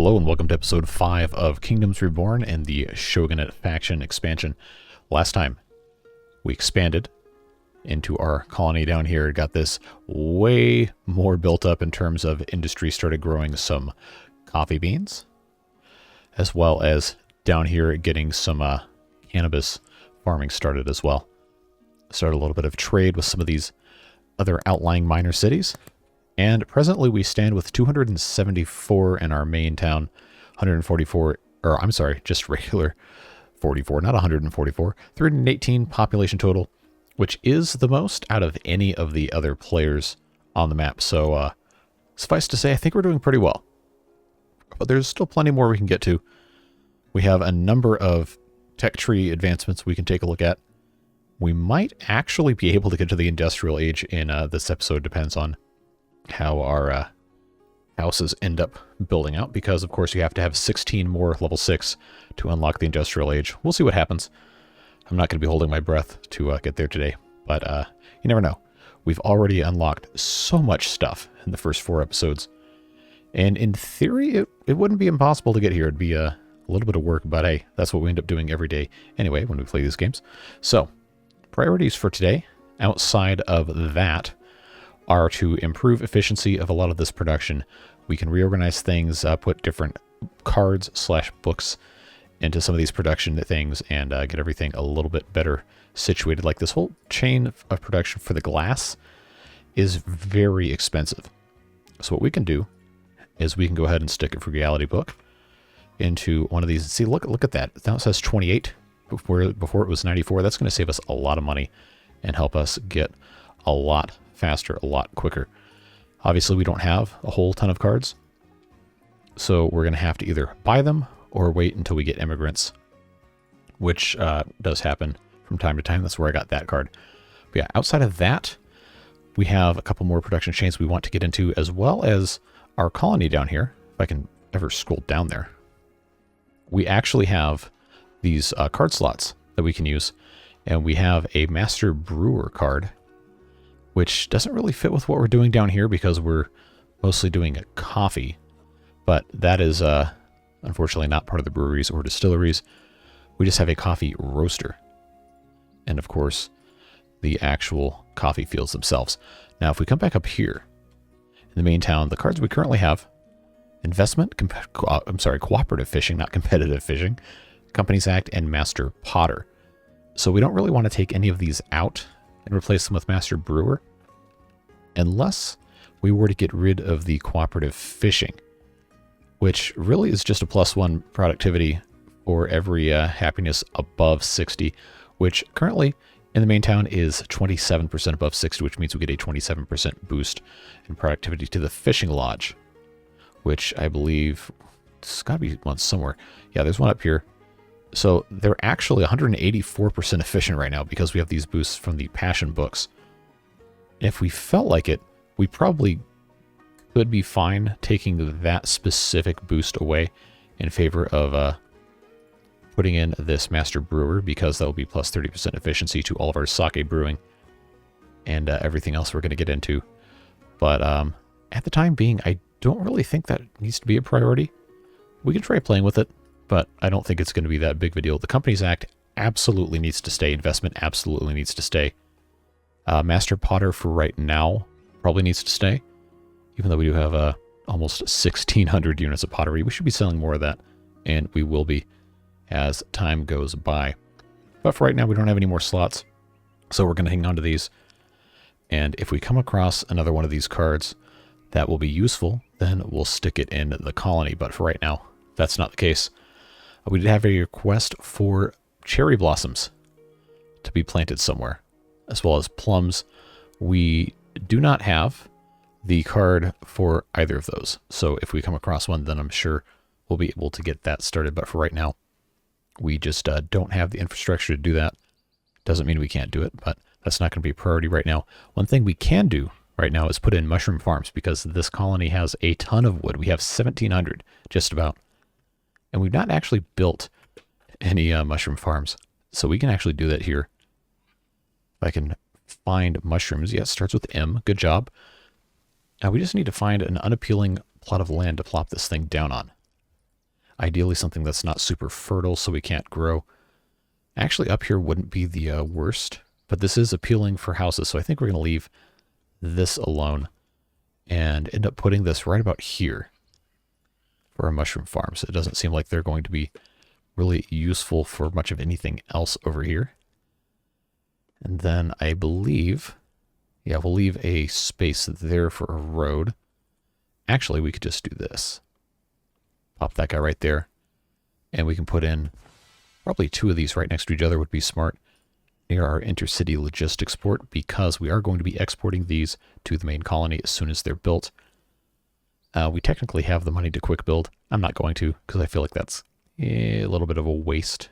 Hello and welcome to episode 5 of Kingdoms Reborn and the Shogunate faction expansion. Last time, we expanded into our colony down here, got this way more built up in terms of industry, started growing some coffee beans, as well as down here getting some cannabis farming started as well. Started a little bit of trade with some of these other outlying minor cities. And presently we stand with 274 in our main town, 144, or I'm sorry, just regular 44, not 144, 318 population total, which is the most out of any of the other players on the map. So suffice to say, I think we're doing pretty well. But there's still plenty more we can get to. We have a number of tech tree advancements we can take a look at. We might actually be able to get to the industrial age in this episode, depends on how our houses end up building out, because of course you have to have 16 more level 6 to unlock the industrial age. We'll see what happens. I'm not going to be holding my breath to get there today, but you never know. We've already unlocked so much stuff in the first 4 episodes, and in theory it wouldn't be impossible to get here. It'd be a little bit of work, but hey, that's what we end up doing every day anyway when we play these games. So priorities for today, outside of that, are to improve efficiency of a lot of this production. We can reorganize things, put different cards / books into some of these production things, and get everything a little bit better situated. Like this whole chain of production for the glass is very expensive. So what we can do is we can go ahead and stick a frugality book into one of these. See, look at that. Now it says 28 before it was 94. That's going to save us a lot of money and help us get a lot faster, a lot quicker. Obviously, we don't have a whole ton of cards, so we're going to have to either buy them or wait until we get immigrants, which does happen from time to time. That's where I got that card. But yeah, outside of that, we have a couple more production chains we want to get into, as well as our colony down here. If I can ever scroll down there, we actually have these card slots that we can use, and we have a Master Brewer card, which doesn't really fit with what we're doing down here because we're mostly doing a coffee, but that is unfortunately not part of the breweries or distilleries. We just have a coffee roaster, and of course the actual coffee fields themselves. Now if we come back up here in the main town, the cards we currently have: investment, cooperative fishing, not competitive fishing, Companies Act, and Master Potter. So we don't really want to take any of these out and replace them with Master Brewer, unless we were to get rid of the cooperative fishing, which really is just a +1 productivity for every happiness above 60, which currently in the main town is 27% above 60, which means we get a 27% boost in productivity to the fishing lodge, which I believe it's got to be one somewhere. Yeah, there's one up here. So they're actually 184% efficient right now because we have these boosts from the passion books. If we felt like it, we probably could be fine taking that specific boost away in favor of putting in this Master Brewer, because that will be plus 30% efficiency to all of our sake brewing and everything else we're going to get into. But at the time being, I don't really think that needs to be a priority. We can try playing with it, but I don't think it's going to be that big of a deal. The Companies Act absolutely needs to stay. Investment absolutely needs to stay. Master Potter for right now probably needs to stay, even though we do have almost 1,600 units of pottery. We should be selling more of that, and we will be as time goes by. But for right now, we don't have any more slots, so we're going to hang on to these. And if we come across another one of these cards that will be useful, then we'll stick it in the colony. But for right now, that's not the case. We did have a request for cherry blossoms to be planted somewhere, as well as plums. We do not have the card for either of those. So if we come across one, then I'm sure we'll be able to get that started. But for right now, we just don't have the infrastructure to do that. Doesn't mean we can't do it, but that's not going to be a priority right now. One thing we can do right now is put in mushroom farms, because this colony has a ton of wood. We have 1,700 just about. And we've not actually built any mushroom farms. So we can actually do that here. If I can find mushrooms. Yeah, it starts with M. Good job. Now we just need to find an unappealing plot of land to plop this thing down on. Ideally something that's not super fertile so we can't grow. Actually, up here wouldn't be the worst, but this is appealing for houses, so I think we're going to leave this alone and end up putting this right about here for our mushroom farms. It doesn't seem like they're going to be really useful for much of anything else over here. And then I believe, yeah, we'll leave a space there for a road. Actually, we could just do this. Pop that guy right there. And we can put in probably 2 of these right next to each other would be smart near our intercity logistics port, because we are going to be exporting these to the main colony as soon as they're built. We technically have the money to quick build. I'm not going to, because I feel like that's a little bit of a waste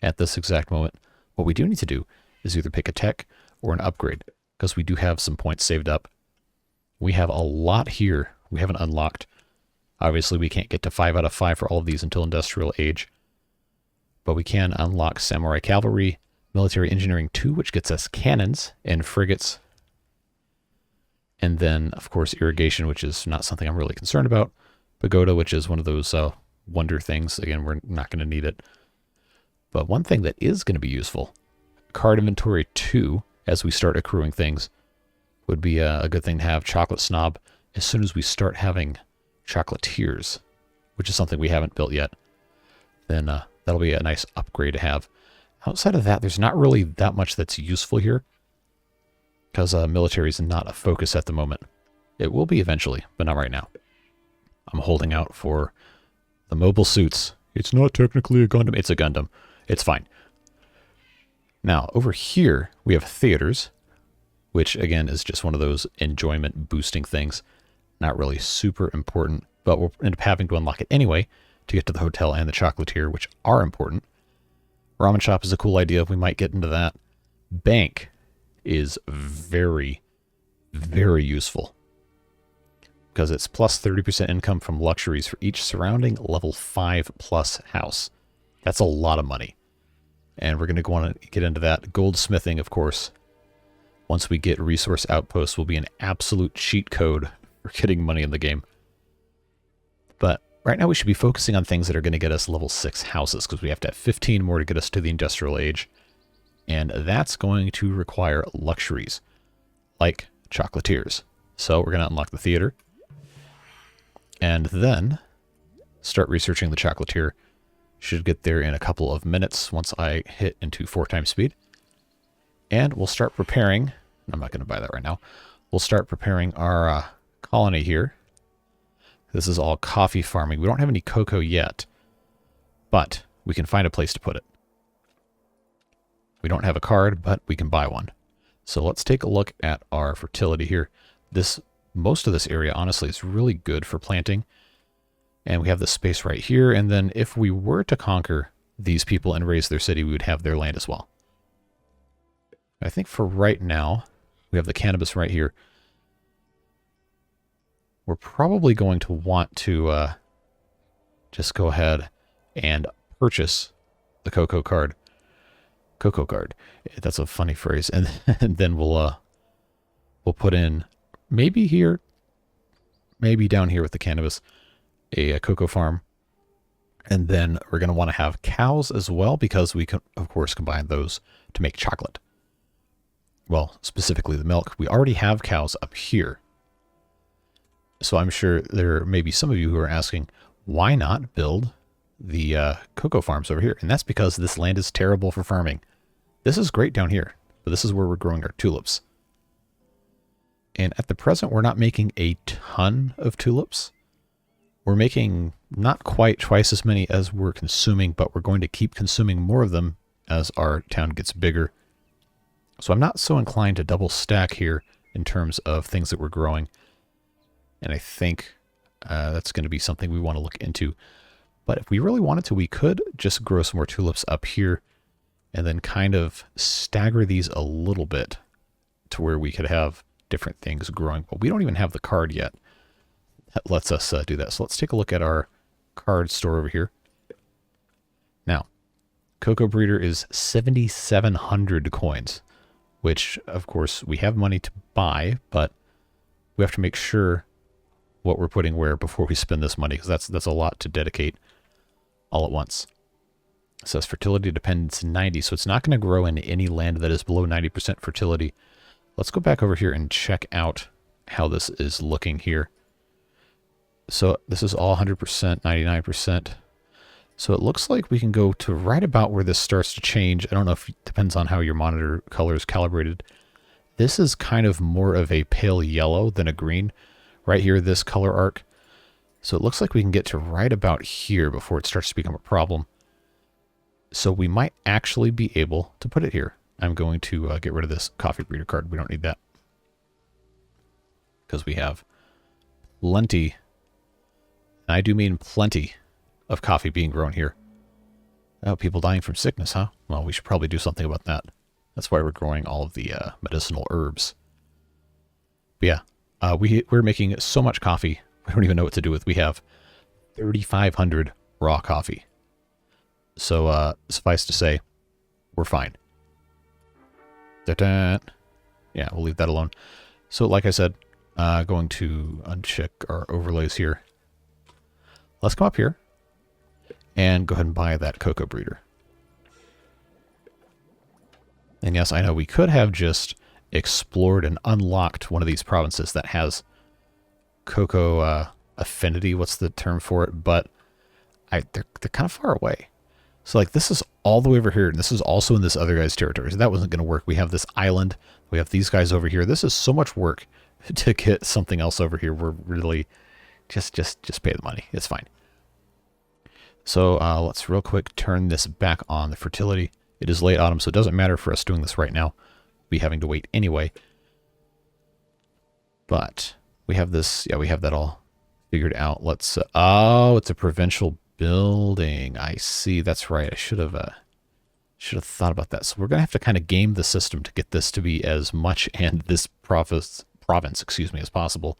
at this exact moment. What we do need to do is either pick a tech or an upgrade, because we do have some points saved up. We have a lot here we haven't unlocked. Obviously, we can't get to 5 out of 5 for all of these until Industrial Age, but we can unlock Samurai Cavalry, Military Engineering 2, which gets us cannons and frigates, and then, of course, Irrigation, which is not something I'm really concerned about. Pagoda, which is one of those wonder things. Again, we're not going to need it. But one thing that is going to be useful, Card Inventory 2, as we start accruing things, would be a good thing to have. Chocolate Snob, as soon as we start having Chocolatiers, which is something we haven't built yet, then that'll be a nice upgrade to have. Outside of that, there's not really that much that's useful here, because military is not a focus at the moment. It will be eventually, but not right now. I'm holding out for the mobile suits. It's not technically a Gundam. It's a Gundam. It's fine. Now, over here, we have theaters, which, again, is just one of those enjoyment-boosting things. Not really super important, but we'll end up having to unlock it anyway to get to the hotel and the chocolatier, which are important. Ramen shop is a cool idea. We might get into that. Bank is very, very useful, because it's plus 30% income from luxuries for each surrounding level 5+ house. That's a lot of money. And we're going to want to get into that. Goldsmithing, of course, once we get resource outposts, will be an absolute cheat code for getting money in the game. But right now we should be focusing on things that are going to get us level 6 houses, because we have to have 15 more to get us to the Industrial Age. And that's going to require luxuries, like chocolatiers. So we're going to unlock the theater, and then start researching the chocolatier. Should get there in a couple of minutes once I hit into 4x speed. And we'll start preparing. I'm not going to buy that right now. We'll start preparing our colony here. This is all coffee farming. We don't have any cocoa yet, but we can find a place to put it. We don't have a card, but we can buy one. So let's take a look at our fertility here. Most of this area, honestly, is really good for planting. And we have this space right here. And then if we were to conquer these people and raise their city, we would have their land as well. I think for right now, we have the cannabis right here. We're probably going to want to just go ahead and purchase the cocoa card. Cocoa card. That's a funny phrase. And then we'll put in, maybe here, maybe down here with the cannabis, a cocoa farm. And then we're going to want to have cows as well, because we can, of course, combine those to make chocolate. Well, specifically the milk. We already have cows up here. So I'm sure there may be some of you who are asking, why not build the cocoa farms over here? And that's because this land is terrible for farming. This is great down here, but this is where we're growing our tulips. And at the present, we're not making a ton of tulips. We're making not quite twice as many as we're consuming, but we're going to keep consuming more of them as our town gets bigger. So I'm not so inclined to double stack here in terms of things that we're growing. And I think that's going to be something we want to look into. But if we really wanted to, we could just grow some more tulips up here and then kind of stagger these a little bit to where we could have different things growing. But we don't even have the card yet that lets us do that. So let's take a look at our card store over here. Now, Cocoa Breeder is 7,700 coins, which, of course, we have money to buy, but we have to make sure what we're putting where before we spend this money, because that's a lot to dedicate. all at once. It says fertility dependence 90, so it's not going to grow in any land that is below 90% fertility. Let's go back over here and check out how this is looking here. So this is all 100%, 99%. So it looks like we can go to right about where this starts to change. I don't know if it depends on how your monitor color is calibrated. This is kind of more of a pale yellow than a green. Right here, this color arc. So it looks like we can get to right about here before it starts to become a problem. So we might actually be able to put it here. I'm going to get rid of this coffee breeder card. We don't need that. Because we have plenty, and I do mean plenty, of coffee being grown here. Oh, people dying from sickness, huh? Well, we should probably do something about that. That's why we're growing all of the medicinal herbs. But yeah, we're making so much coffee, we don't even know what to do with. We have 3,500 raw coffee. So suffice to say, we're fine. Da-da. Yeah, we'll leave that alone. So like I said, going to uncheck our overlays here. Let's come up here and go ahead and buy that cocoa breeder. And yes, I know we could have just explored and unlocked one of these provinces that has cocoa affinity. What's the term for it? But they're kind of far away. So like this is all the way over here, and this is also in this other guy's territory. So that wasn't going to work. We have this island. We have these guys over here. This is so much work to get something else over here. We're really just pay the money. It's fine. So let's real quick turn this back on the fertility. It is late autumn, so it doesn't matter for us doing this right now. We'll be having to wait anyway. But we have this, yeah, we have that all figured out. Let's, oh, it's a provincial building. I see. That's right. I should have thought about that. So we're going to have to kind of game the system to get this to be as much and this province, excuse me, as possible,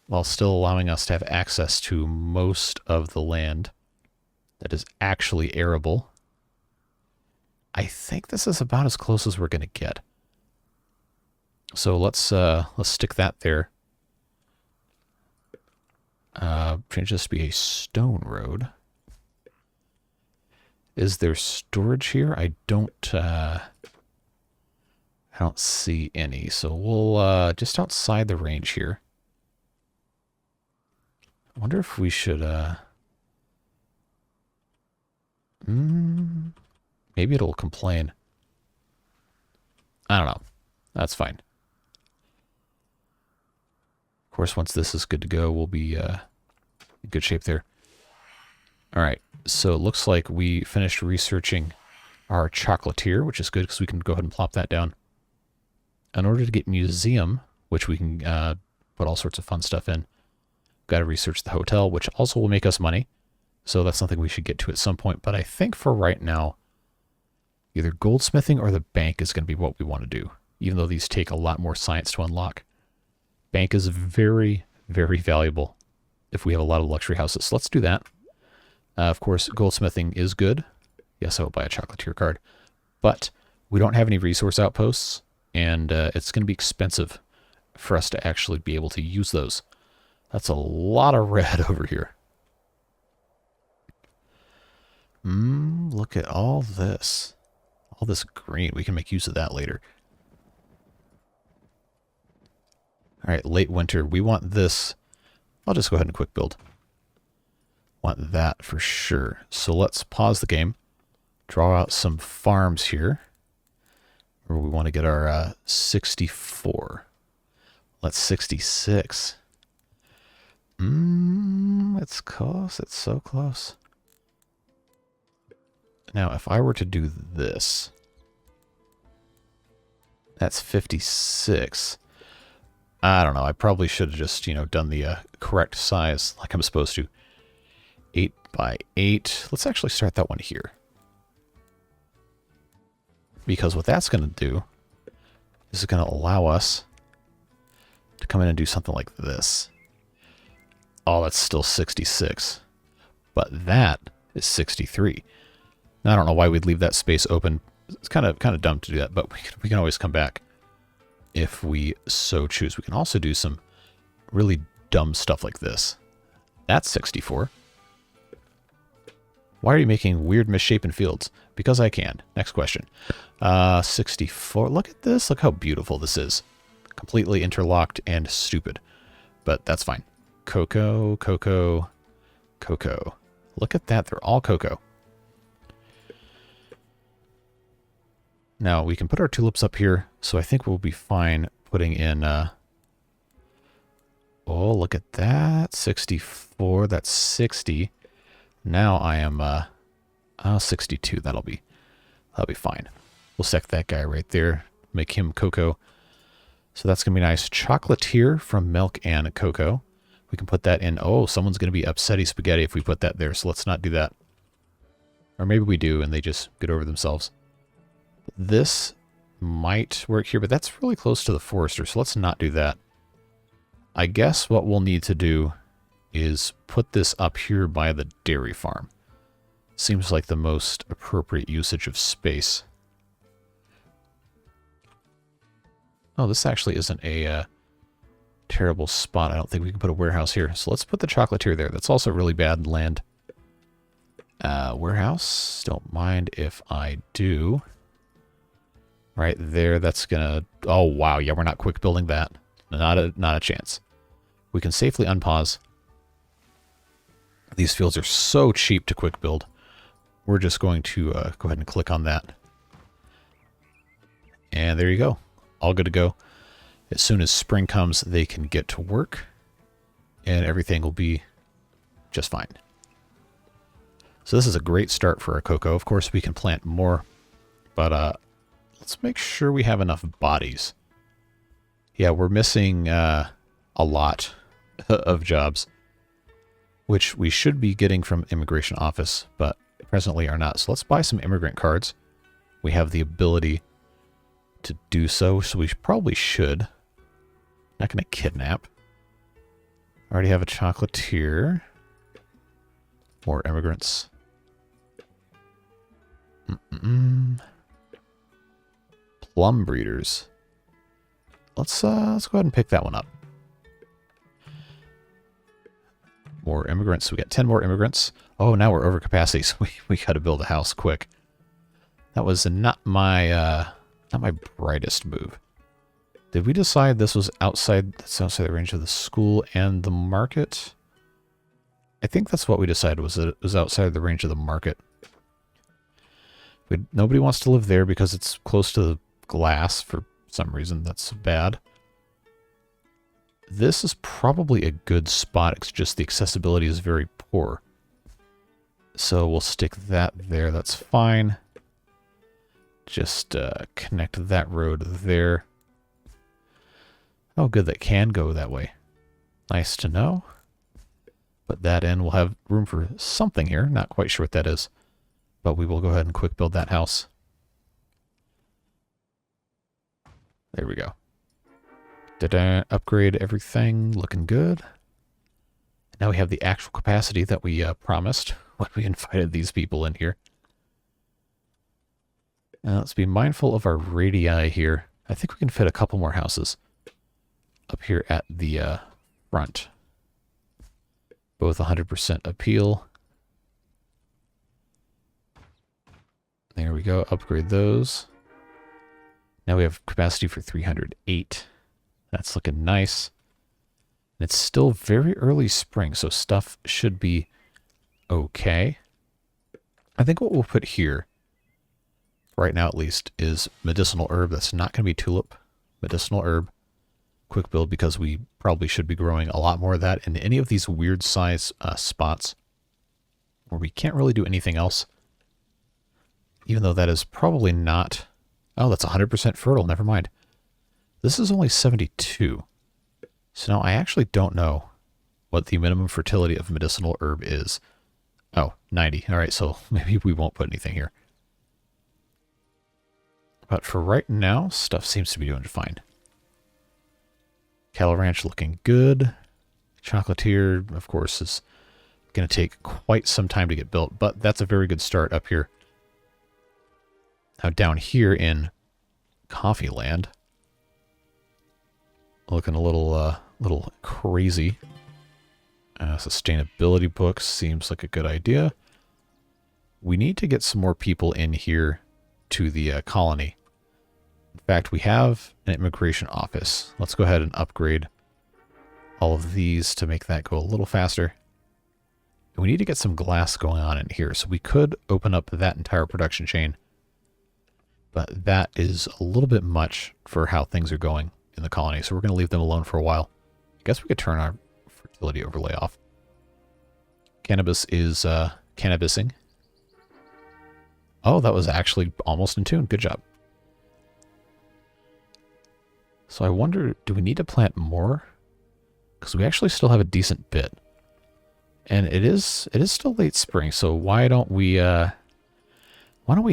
while still allowing us to have access to most of the land that is actually arable. I think this is about as close as we're going to get. So let's stick that there. Change this to be a stone road. Is there storage here? I don't see any. So we'll just outside the range here. I wonder if we should maybe it'll complain. I don't know. That's fine. Of course, once this is good to go, we'll be in good shape there. All right. So it looks like we finished researching our chocolatier, which is good because we can go ahead and plop that down. In order to get museum, which we can put all sorts of fun stuff in, got to research the hotel, which also will make us money. So that's something we should get to at some point. But I think for right now, either goldsmithing or the bank is going to be what we want to do, even though these take a lot more science to unlock. Bank is very, very valuable if we have a lot of luxury houses. So let's do that. Of course, goldsmithing is good. Yes, I will buy a chocolatier card. But we don't have any resource outposts, and it's going to be expensive for us to actually be able to use those. That's a lot of red over here. Look at all this. All this green. We can make use of that later. All right, late winter. We want this. I'll just go ahead and quick build. Want that for sure. So let's pause the game. Draw out some farms here. Where we want to get our 64. Let's 66. It's close. It's so close. Now, if I were to do this, that's 56. I don't know. I probably should have just, done the correct size like I'm supposed to. 8 by 8. Let's actually start that one here. Because what that's going to do is going to allow us to come in and do something like this. Oh, that's still 66. But that is 63. Now, I don't know why we'd leave that space open. It's kind of dumb to do that, but we can always come back if we so choose. We can also do some really dumb stuff like this. That's 64. Why are you making weird misshapen fields? Because I can. Next question. 64. Look at this. Look how beautiful this is. Completely interlocked and stupid. But that's fine. Cocoa, cocoa, cocoa. Look at that. They're all cocoa. Now, we can put our tulips up here, so I think we'll be fine putting in... oh, look at that. 64. That's 60. Now I am... 62. That'll be fine. We'll sec that guy right there. Make him cocoa. So that's going to be nice. Chocolatier from milk and cocoa. We can put that in. Oh, someone's going to be upsetty spaghetti if we put that there, so let's not do that. Or maybe we do and they just get over themselves. This might work here, but that's really close to the forester, so let's not do that. I guess what we'll need to do is put this up here by the dairy farm. Seems like the most appropriate usage of space. Oh, this actually isn't a terrible spot. I don't think we can put a warehouse here. So let's put the chocolatier there. That's also really bad land. Warehouse. Don't mind if I do. Right there. That's gonna... oh, wow. Yeah, we're not quick building that. Not a chance. We can safely unpause. These fields are so cheap to quick build. We're just going to go ahead and click on that. And there you go. All good to go. As soon as spring comes, they can get to work. And everything will be just fine. So this is a great start for our cocoa. Of course, we can plant more. But let's make sure we have enough bodies. Yeah, we're missing a lot of jobs, which we should be getting from immigration office, but presently are not. So let's buy some immigrant cards. We have the ability to do so we probably should. Not going to kidnap. Already have a chocolatier. More immigrants. Plum breeders. Let's go ahead and pick that one up. More immigrants. We got 10 more immigrants. Oh, now we're over capacity, so we got to build a house quick. That was not my brightest move. Did we decide this was outside the range of the school and the market? I think that's what we decided, was that it was outside the range of the market. Nobody wants to live there because it's close to the glass for some reason. That's bad. This is probably a good spot. It's just the accessibility is very poor. So we'll stick that there. That's fine. Just connect that road there. Oh, good. That can go that way. Nice to know. Put that in. We'll have room for something here. Not quite sure what that is. But we will go ahead and quick build that house. There we go. Did upgrade everything. Looking good. Now we have the actual capacity that we promised when we invited these people in here. Now let's be mindful of our radii here. I think we can fit a couple more houses up here at the front. Both 100% appeal. There we go. Upgrade those. Now we have capacity for 308. That's looking nice. And it's still very early spring, so stuff should be okay. I think what we'll put here, right now at least, is medicinal herb. That's not going to be tulip. Medicinal herb. Quick build, because we probably should be growing a lot more of that in any of these weird size spots where we can't really do anything else. Even though that is probably not... oh, that's 100% fertile. Never mind. This is only 72. So now I actually don't know what the minimum fertility of medicinal herb is. Oh, 90. All right, so maybe we won't put anything here. But for right now, stuff seems to be doing fine. Cattle ranch looking good. Chocolatier, of course, is going to take quite some time to get built, but that's a very good start up here. Now down here in Coffee Land, looking a little crazy. Sustainability books seems like a good idea. we need to get some more people in here to the colony. In fact, we have an immigration office. Let's go ahead and upgrade all of these to make that go a little faster. And we need to get some glass going on in here, so we could open up that entire production chain. But that is a little bit much for how things are going in the colony, so we're going to leave them alone for a while. I guess we could turn our fertility overlay off. Cannabis is cannabising. Oh, that was actually almost in tune. Good job. So I wonder, do we need to plant more? Because we actually still have a decent bit. And it is still late spring, so why don't we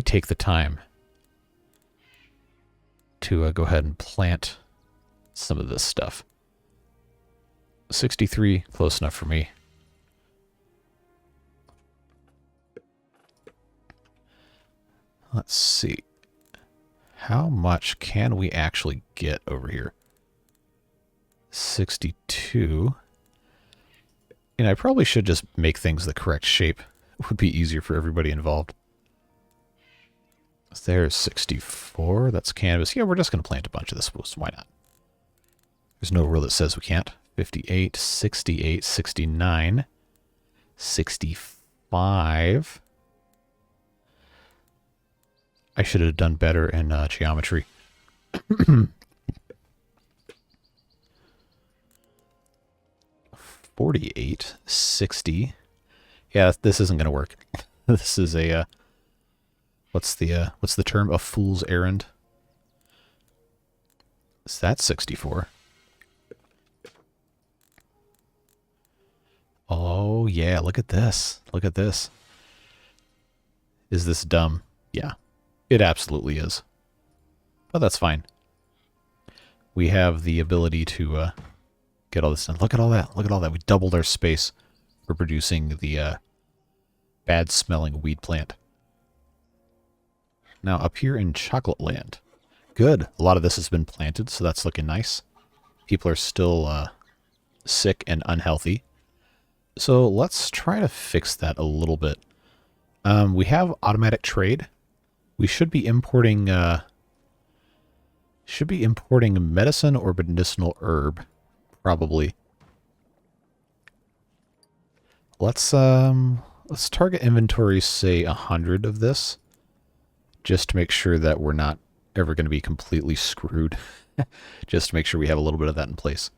take the time to go ahead and plant some of this stuff. 63, close enough for me. Let's see. How much can we actually get over here? 62. And I probably should just make things the correct shape. It would be easier for everybody involved. There's 64. That's cannabis. Yeah, we're just going to plant a bunch of this. Why not? There's no rule that says we can't. 58, 68, 69, 65. I should have done better in geometry. 48, 60. Yeah, this isn't going to work. This is a what's the term? A fool's errand. Is that 64? Oh yeah, look at this. Look at this. Is this dumb? Yeah. It absolutely is. But that's fine. We have the ability to get all this done. Look at all that. Look at all that. We doubled our space for producing the bad-smelling weed plant. Now, up here in Chocolate Land. Good. A lot of this has been planted, so that's looking nice. People are still sick and unhealthy. So let's try to fix that a little bit. We have automatic trade. We should be importing medicine or medicinal herb, probably. Let's target inventory, say 100 of this, just to make sure that we're not ever going to be completely screwed. Just to make sure we have a little bit of that in place.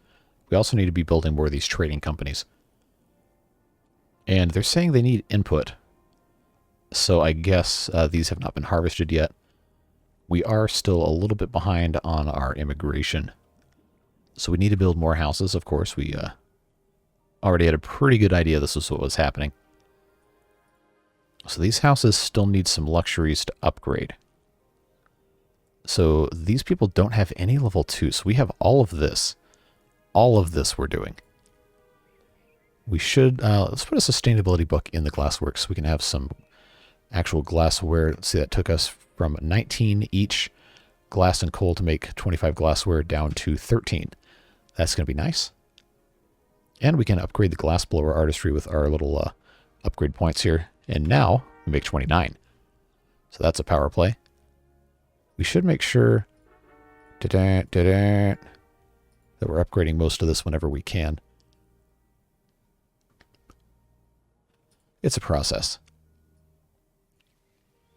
We also need to be building more of these trading companies. And they're saying they need input. So I guess these have not been harvested yet. We are still a little bit behind on our immigration. So we need to build more houses, of course. We already had a pretty good idea this was what was happening. So these houses still need some luxuries to upgrade. So these people don't have any level 2. So we have all of this. All of this we're doing. We should, let's put a sustainability book in the glassworks so we can have some actual glassware. Let's see, that took us from 19 each glass and coal to make 25 glassware down to 13. That's going to be nice. And we can upgrade the glassblower artistry with our little upgrade points here. And now we make 29. So that's a power play. We should make sure that we're upgrading most of this whenever we can. It's a process.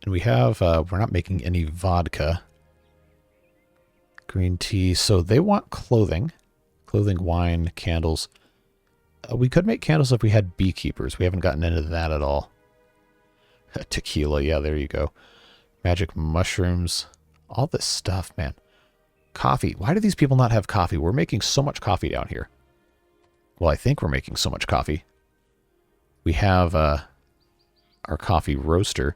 And we have, we're not making any vodka. Green tea. So they want clothing. Clothing, wine, candles. We could make candles if we had beekeepers. We haven't gotten into that at all. Tequila, yeah, there you go. Magic mushrooms. All this stuff, man. Coffee. Why do these people not have coffee? We're making so much coffee down here. Well, I think we're making so much coffee. We have our coffee roaster.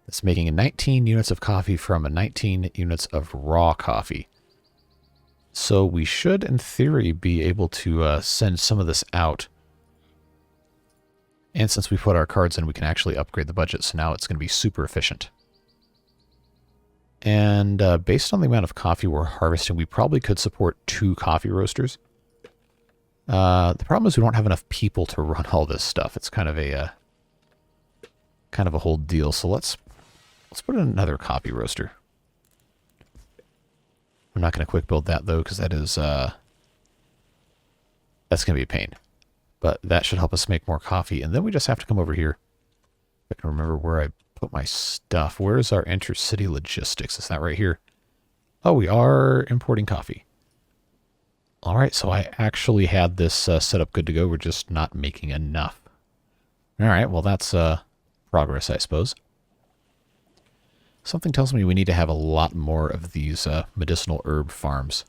It's making 19 units of coffee from 19 units of raw coffee. So we should, in theory, be able to send some of this out. And since we put our cards in, we can actually upgrade the budget, so now it's going to be super efficient. And based on the amount of coffee we're harvesting, we probably could support 2 coffee roasters. The problem is we don't have enough people to run all this stuff. It's kind of a kind of a whole deal. So let's put in another coffee roaster. I'm not going to quick build that though, because that is that's going to be a pain. But that should help us make more coffee. And then we just have to come over here. I can remember where I put my stuff. Where is our intercity logistics? Is that right here? Oh, we are importing coffee. All right, so I actually had this set up good to go. We're just not making enough. All right, well, that's progress, I suppose. Something tells me we need to have a lot more of these medicinal herb farms,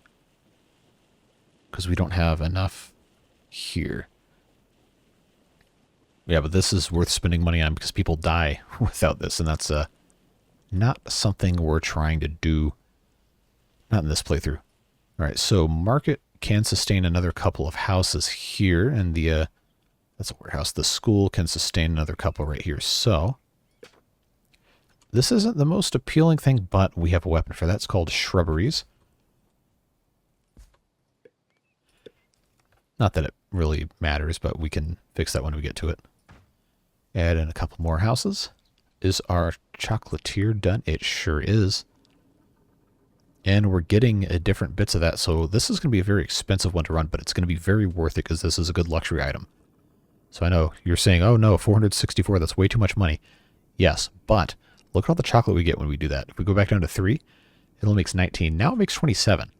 because we don't have enough here. Yeah, but this is worth spending money on because people die without this, and that's not something we're trying to do. Not in this playthrough. All right, so market can sustain another couple of houses here, and the that's a warehouse. The school can sustain another couple right here. So this isn't the most appealing thing, but we have a weapon for that. It's called shrubberies. Not that it really matters, but we can fix that when we get to it. Add in a couple more houses. Is our chocolatier done? It sure is. And we're getting different bits of that, so this is going to be a very expensive one to run, but it's going to be very worth it because this is a good luxury item. So I know you're saying, oh no, 464, that's way too much money. Yes, but look at all the chocolate we get when we do that. If we go back down to 3, it only makes 19. Now it makes 27,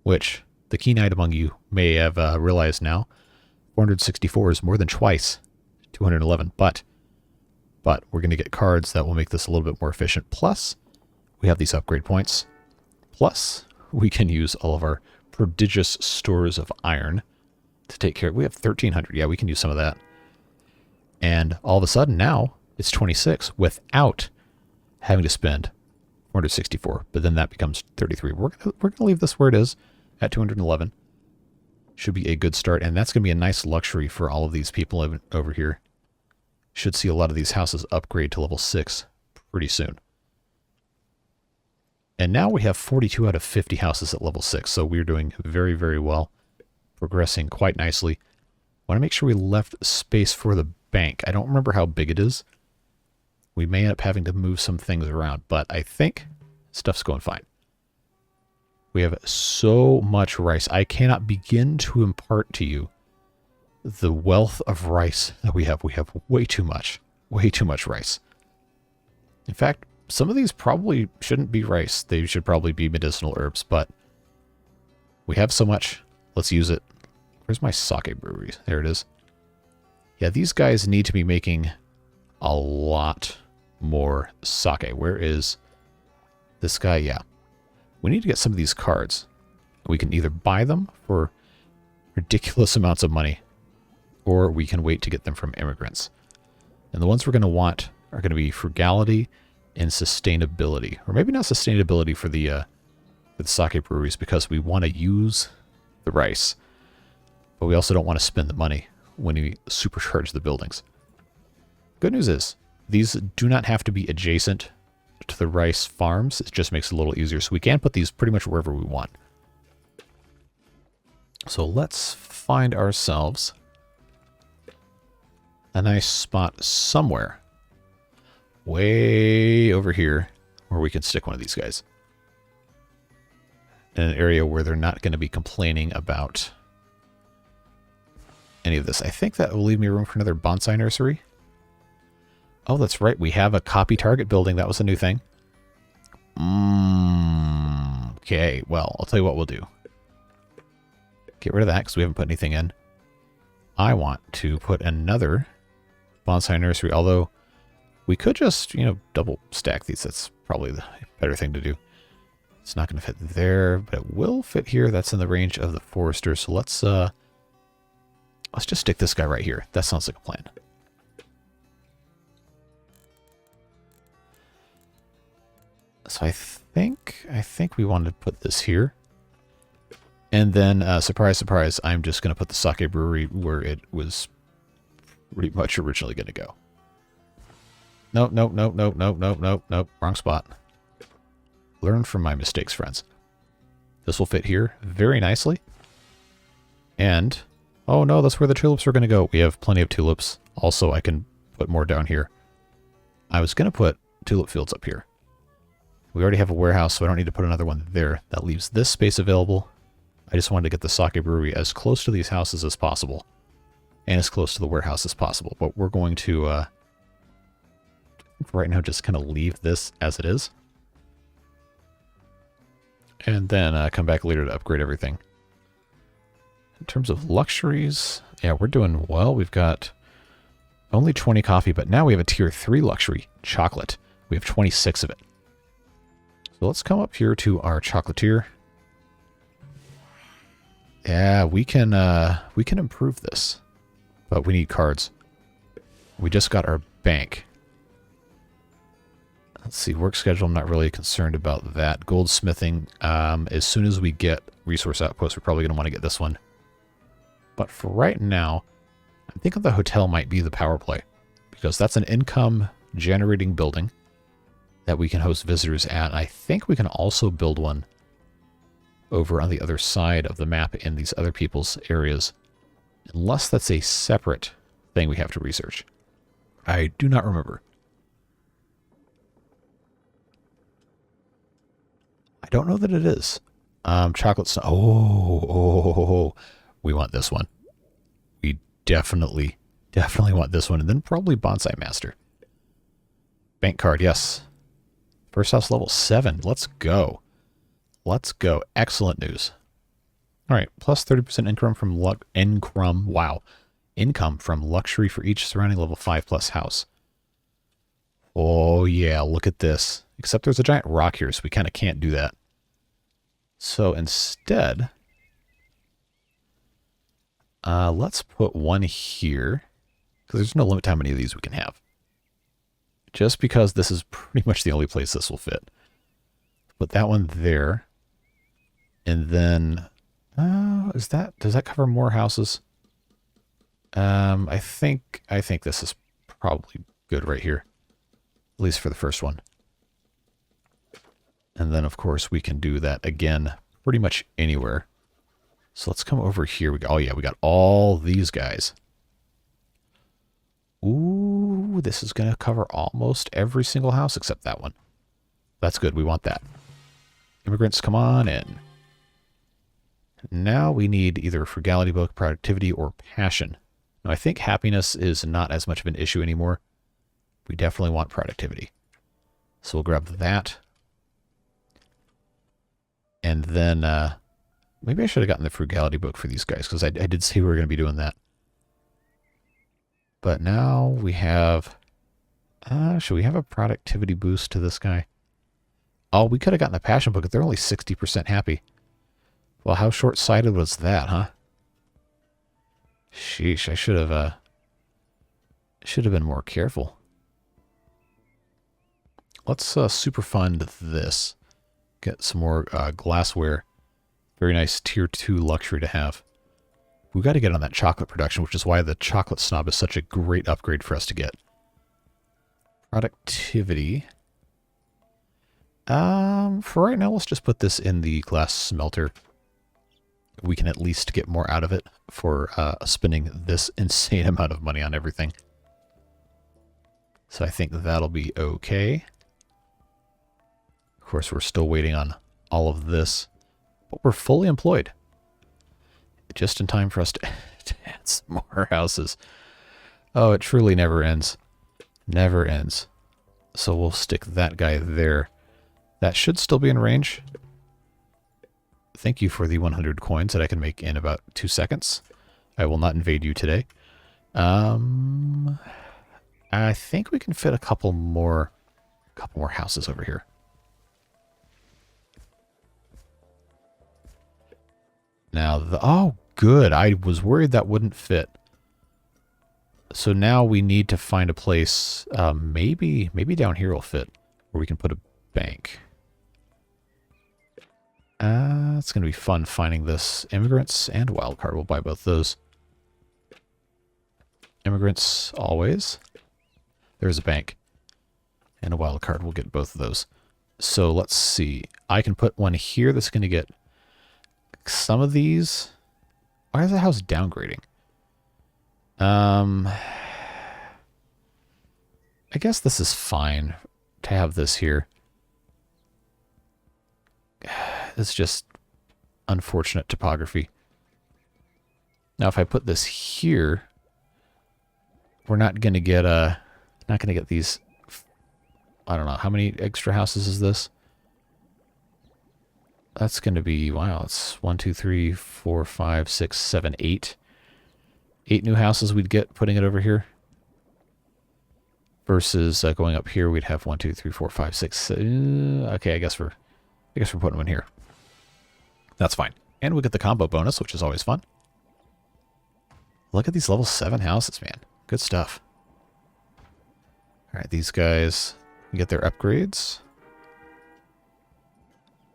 which the keen-eyed among you may have realized now. 464 is more than twice 211, but we're going to get cards that will make this a little bit more efficient. Plus, we have these upgrade points. Plus, we can use all of our prodigious stores of iron to take care of. We have 1,300. Yeah, we can use some of that. And all of a sudden now, it's 26 without having to spend 464. But then that becomes 33. We're gonna leave this where it is at 211. Should be a good start. And that's going to be a nice luxury for all of these people over here. Should see a lot of these houses upgrade to level 6 pretty soon. And now we have 42 out of 50 houses at level 6, so we're doing very, very well. Progressing quite nicely. Want to make sure we left space for the bank. I don't remember how big it is. We may end up having to move some things around, but I think stuff's going fine. We have so much rice. I cannot begin to impart to you the wealth of rice that we have. We have way too much rice. In fact, some of these probably shouldn't be rice. They should probably be medicinal herbs, but we have so much. Let's use it. Where's my sake brewery? There it is. Yeah, these guys need to be making a lot more sake. Where is this guy? Yeah. We need to get some of these cards. We can either buy them for ridiculous amounts of money, or we can wait to get them from immigrants. And the ones we're going to want are going to be frugality and sustainability. Or maybe not sustainability for the sake breweries, because we want to use the rice, but we also don't want to spend the money when we supercharge the buildings. Good news is, these do not have to be adjacent to the rice farms. It just makes it a little easier. So we can put these pretty much wherever we want. So let's find ourselves a nice spot somewhere way over here where we can stick one of these guys. In an area where they're not going to be complaining about any of this. I think that will leave me room for another bonsai nursery. Oh, that's right. We have a copy target building. That was a new thing. Okay, well, I'll tell you what we'll do. Get rid of that because we haven't put anything in. I want to put another bonsai nursery, although we could just, double stack these. That's probably the better thing to do. It's not going to fit there, but it will fit here. That's in the range of the forester. So let's just stick this guy right here. That sounds like a plan. So I think we wanted to put this here. And then, surprise, surprise, I'm just going to put the sake brewery where it was pretty much originally going to go. Nope, nope, nope, nope, nope, nope, nope, nope. Wrong spot. Learn from my mistakes, friends. This will fit here very nicely. And, oh no, that's where the tulips are going to go. We have plenty of tulips. Also, I can put more down here. I was going to put tulip fields up here. We already have a warehouse, so I don't need to put another one there. That leaves this space available. I just wanted to get the sake brewery as close to these houses as possible. And as close to the warehouse as possible. But we're going to, for right now, just kind of leave this as it is. And then come back later to upgrade everything. In terms of luxuries, yeah, we're doing well. We've got only 20 coffee, but now we have a tier 3 luxury, chocolate. We have 26 of it. So let's come up here to our chocolatier. Yeah, we can improve this, but we need cards. We just got our bank. Let's see, work schedule, I'm not really concerned about that. Goldsmithing, as soon as we get resource outposts, we're probably going to want to get this one. But for right now, I'm thinking the hotel might be the power play, because that's an income-generating building that we can host visitors at. And I think we can also build one over on the other side of the map in these other people's areas, unless that's a separate thing we have to research. I do not remember. I don't know that it is. Chocolate snow. Oh, we want this one. We definitely want this one. And then probably Bonsai Master. Bank card, yes. First house level 7. Let's go. Let's go. Excellent news. All right, plus 30% income from income from luxury for each surrounding level 5 plus house. Oh yeah, look at this. Except there's a giant rock here, so we kind of can't do that. So instead, let's put one here, because there's no limit to how many of these we can have. Just because this is pretty much the only place this will fit. Put that one there. And then, does that cover more houses? I think this is probably good right here. At least for the first one. And then, of course, we can do that again pretty much anywhere. So let's come over here. Oh, yeah, we got all these guys. Ooh, this is going to cover almost every single house except that one. That's good. We want that. Immigrants, come on in. Now we need either a frugality book, productivity, or passion. Now, I think happiness is not as much of an issue anymore. We definitely want productivity. So we'll grab that. And then maybe I should have gotten the frugality book for these guys, because I did say we were going to be doing that. But now we have... should we have a productivity boost to this guy? Oh, we could have gotten the passion book, but they're only 60% happy. Well, how short-sighted was that, huh? Sheesh, I should have been more careful. Let's super fund this. Get some more glassware. Very nice tier 2 luxury to have. We've got to get on that chocolate production, which is why the chocolate snob is such a great upgrade for us to get. Productivity. For right now, let's just put this in the glass smelter. We can at least get more out of it for spending this insane amount of money on everything. So I think that'll be okay. Of course, we're still waiting on all of this, but we're fully employed. Just in time for us to add some more houses. Oh, it truly never ends. Never ends. So we'll stick that guy there. That should still be in range. Thank you for the 100 coins that I can make in about 2 seconds. I will not invade you today. I think we can fit a couple more houses over here. Now, oh, good. I was worried that wouldn't fit. So now we need to find a place, maybe down here will fit, where we can put a bank. It's going to be fun finding this. Immigrants and wildcard. We'll buy both those. Immigrants, always. There's a bank. And a wildcard. We'll get both of those. So let's see. I can put one here that's going to get some of these. Why is the house downgrading? I guess this is fine to have this here. It's just unfortunate topography. Now, if I put this here, we're not going to get these. I don't know how many extra houses is this. That's going to be, wow, it's 1, 2, 3, 4, 5, 6, 7, 8. 8 new houses we'd get putting it over here. Versus going up here, we'd have 1, 2, 3, 4, 5, 6. Okay, I guess we're putting one here. That's fine. And we'll get the combo bonus, which is always fun. Look at these level 7 houses, man. Good stuff. All right, these guys can get their upgrades.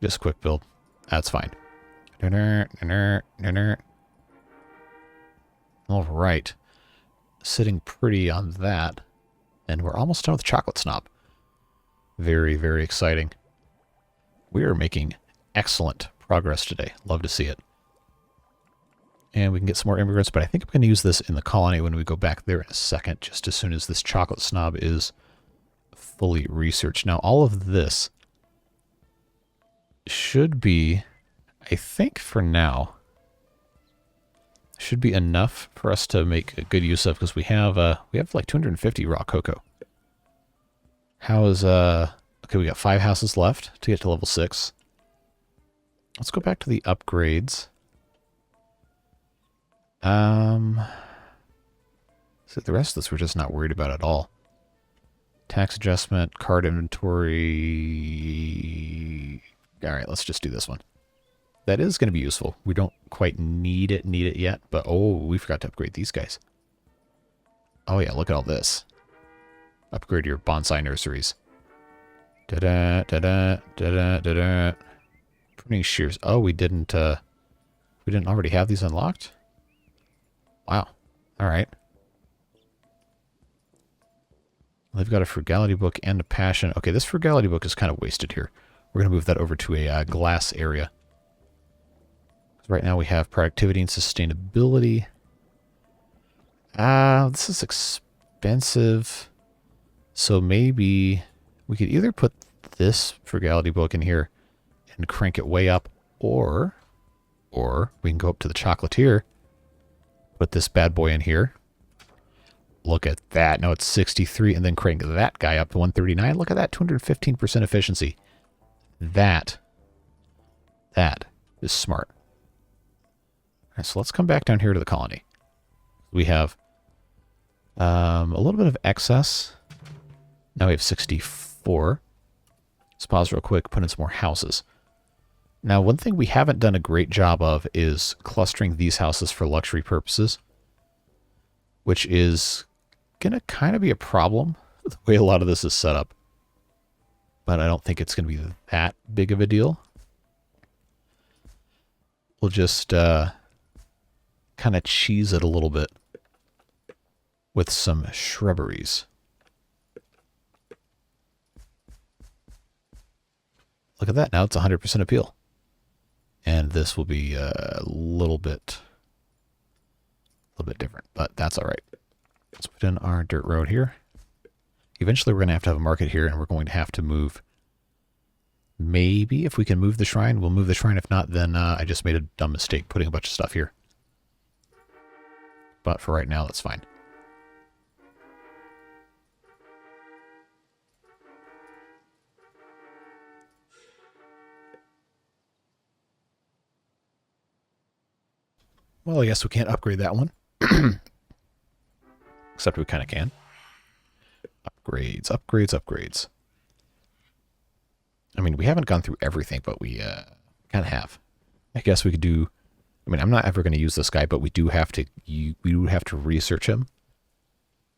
Just quick build. That's fine. All right. Sitting pretty on that. And we're almost done with Chocolate Snob. Very, very exciting. We are making excellent progress today. Love to see it. And we can get some more immigrants, but I think I'm going to use this in the colony when we go back there in a second, just as soon as this Chocolate Snob is fully researched. Now, all of this should be, I think for now, should be enough for us to make a good use of, because we have like 250 raw cocoa. How is okay, we got 5 houses left to get to level 6. Let's go back to the upgrades. So the rest of this we're just not worried about at all. Tax adjustment, card inventory. All right, let's just do this one. That is going to be useful. We don't quite need it yet, but oh, we forgot to upgrade these guys. Oh yeah, look at all this. Upgrade your bonsai nurseries. Da-da, da-da, da-da, da-da. Pruning shears. Oh, we didn't already have these unlocked? Wow. All right. They've got a frugality book and a passion. Okay, this frugality book is kind of wasted here. We're going to move that over to a glass area. Right now we have productivity and sustainability. This is expensive. So maybe we could either put this frugality book in here and crank it way up, or we can go up to the chocolatier, put this bad boy in here. Look at that. Now it's 63, and then crank that guy up to 139. Look at that, 215% efficiency. That is smart. All right, so let's come back down here to the colony. We have a little bit of excess. Now we have 64. Let's pause real quick, put in some more houses. Now, one thing we haven't done a great job of is clustering these houses for luxury purposes, which is going to kind of be a problem the way a lot of this is set up. But I don't think it's going to be that big of a deal. We'll just kind of cheese it a little bit with some shrubberies. Look at that. Now it's 100% appeal. And this will be a little bit different, but that's all right. Let's put in our dirt road here. Eventually we're going to have a market here, and we're going to have to move. Maybe if we can move the shrine, we'll move the shrine. If not, then I just made a dumb mistake putting a bunch of stuff here. But for right now, that's fine. Well, I guess we can't upgrade that one. Except we kind of can. Upgrades, upgrades, upgrades. I mean, we haven't gone through everything, but we kind of have. I guess we could do... I mean, I'm not ever going to use this guy, but we do have to research him.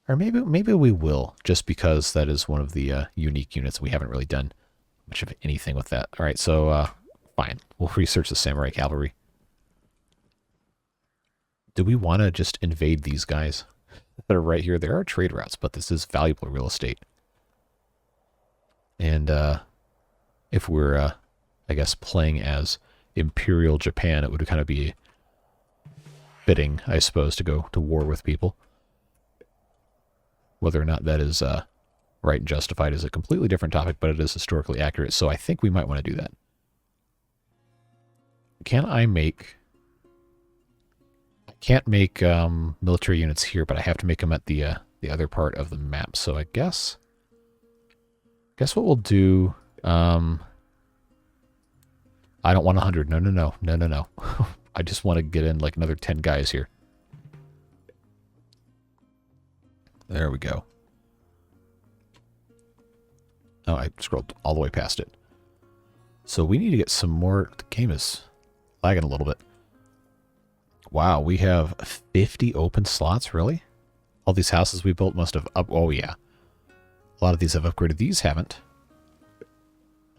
Or maybe we will, just because that is one of the unique units. We haven't really done much of anything with that. All right, so fine. We'll research the Samurai Cavalry. Do we want to just invade these guys that are right here? There are trade routes, but this is valuable real estate. And if we're, I guess, playing as Imperial Japan, it would kind of be fitting, I suppose, to go to war with people. Whether or not that is right and justified is a completely different topic, but it is historically accurate, so I think we might want to do that. Can I make... I can't make military units here, but I have to make them at the other part of the map, so I guess what we'll do... I don't want 100. No. I just want to get in like another 10 guys here. There we go. Oh, I scrolled all the way past it. So we need to get some more... The game is lagging a little bit. Wow, we have 50 open slots, really? All these houses we built must have Oh, yeah. A lot of these have upgraded. These haven't.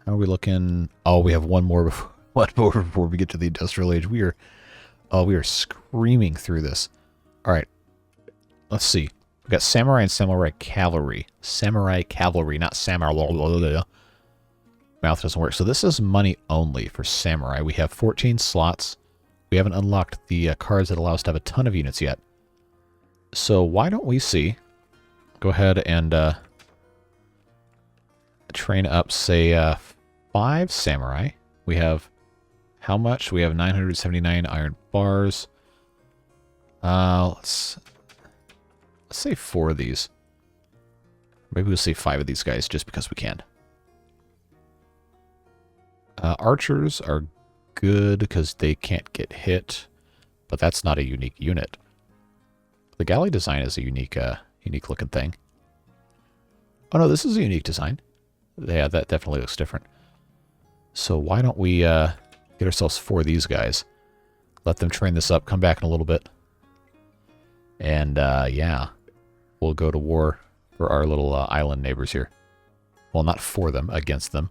How are we looking? Oh, we have one more before we get to the industrial age. We are screaming through this. All right. Let's see. We've got samurai and samurai cavalry. Samurai cavalry, not samurai. Mouth doesn't work. So this is money only for samurai. We have 14 slots. We haven't unlocked the cards that allow us to have a ton of units yet. So why don't we see? Go ahead and train up, say, 5 samurai. We have how much? We have 979 iron bars. Let's say 4 of these. Maybe we'll say 5 of these guys just because we can. Archers are good because they can't get hit, but that's not a unique unit. The galley design is a unique looking thing. Oh no, this is a unique design. Yeah, that definitely looks different. So why don't we get ourselves 4 of these guys, let them train this up, come back in a little bit, and yeah, we'll go to war for our little island neighbors here. Well, not for them, against them.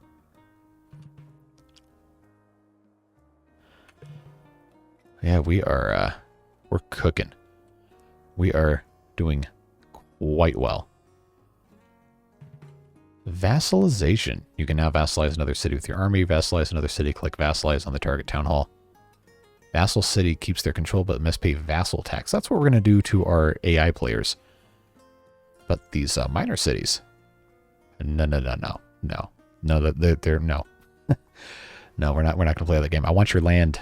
Yeah, we're cooking. We are doing quite well. Vassalization. You can now vassalize another city with your army. Vassalize another city. Click vassalize on the target town hall. Vassal city keeps their control but must pay vassal tax. That's what we're going to do to our AI players. But these minor cities. No. No, they're no. No, we're not going to play that game. I want your land.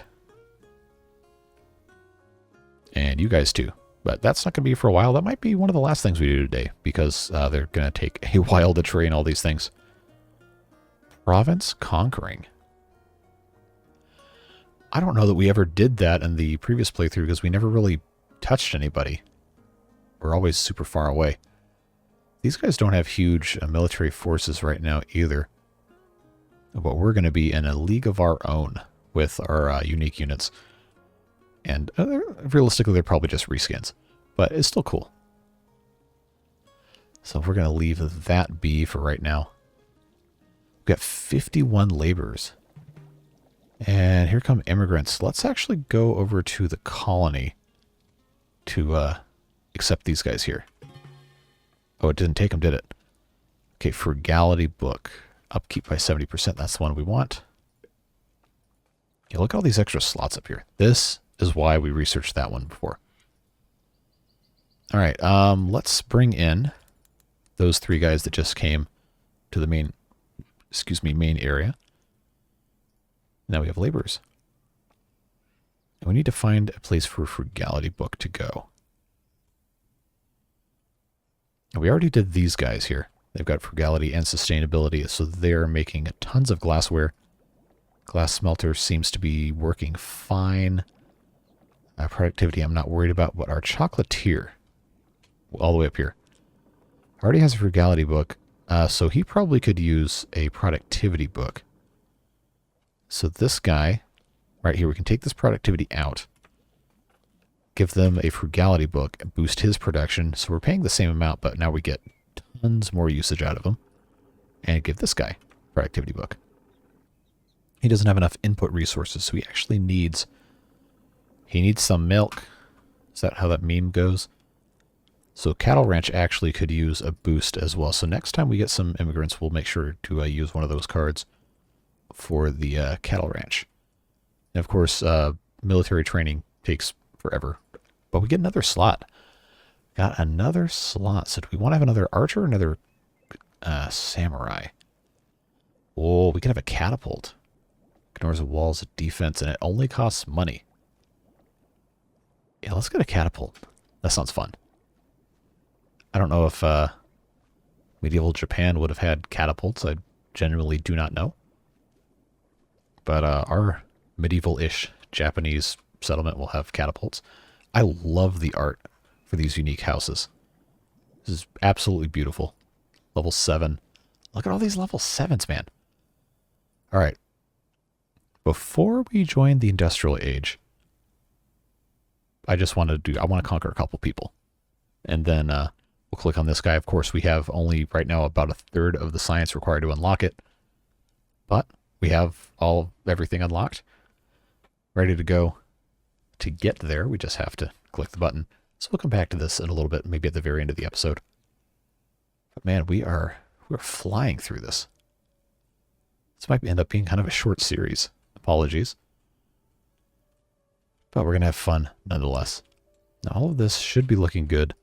And you guys too. But that's not going to be for a while. That might be one of the last things we do today, because they're going to take a while to train all these things. Province conquering. I don't know that we ever did that in the previous playthrough, because we never really touched anybody. We're always super far away. These guys don't have huge military forces right now either. But we're going to be in a league of our own with our unique units. And realistically, they're probably just reskins. But it's still cool. So we're going to leave that be for right now. We've got 51 laborers. And here come immigrants. Let's actually go over to the colony to accept these guys here. Oh, it didn't take them, did it? Okay, frugality book. Upkeep by 70%. That's the one we want. Yeah, look at all these extra slots up here. This is why we researched that one before. All right, let's bring in those 3 guys that just came to the main area. Now we have laborers. And we need to find a place for a frugality book to go. And we already did these guys here. They've got frugality and sustainability, so they're making tons of glassware. Glass smelter seems to be working fine. Productivity I'm not worried about, but our chocolatier, all the way up here, already has a frugality book, so he probably could use a productivity book. So this guy, right here, we can take this productivity out, give them a frugality book, and boost his production. So we're paying the same amount, but now we get tons more usage out of him. And give this guy a productivity book. He doesn't have enough input resources, so he actually needs... He needs some milk. Is that how that meme goes? So Cattle Ranch actually could use a boost as well. So next time we get some immigrants, we'll make sure to use one of those cards for the Cattle Ranch. And of course, military training takes forever. But we get another slot. Got another slot. So do we want to have another archer or another Samurai. Oh, we can have a catapult. Ignores the walls of defense, and it only costs money. Yeah, let's get a catapult. That sounds fun. I don't know if medieval Japan would have had catapults. I genuinely do not know. But our medieval-ish Japanese settlement will have catapults. I love the art for these unique houses. This is absolutely beautiful. Level 7. Look at all these level 7s, man. All right. Before we join the industrial age, I want to conquer a couple people. And then we'll click on this guy. Of course, we have only right now about a third of the science required to unlock it. But we have everything unlocked. Ready to go. To get there, we just have to click the button. So we'll come back to this in a little bit, maybe at the very end of the episode. But man, we're flying through this. This might end up being kind of a short series. Apologies. But we're going to have fun nonetheless. Now, all of this should be looking good.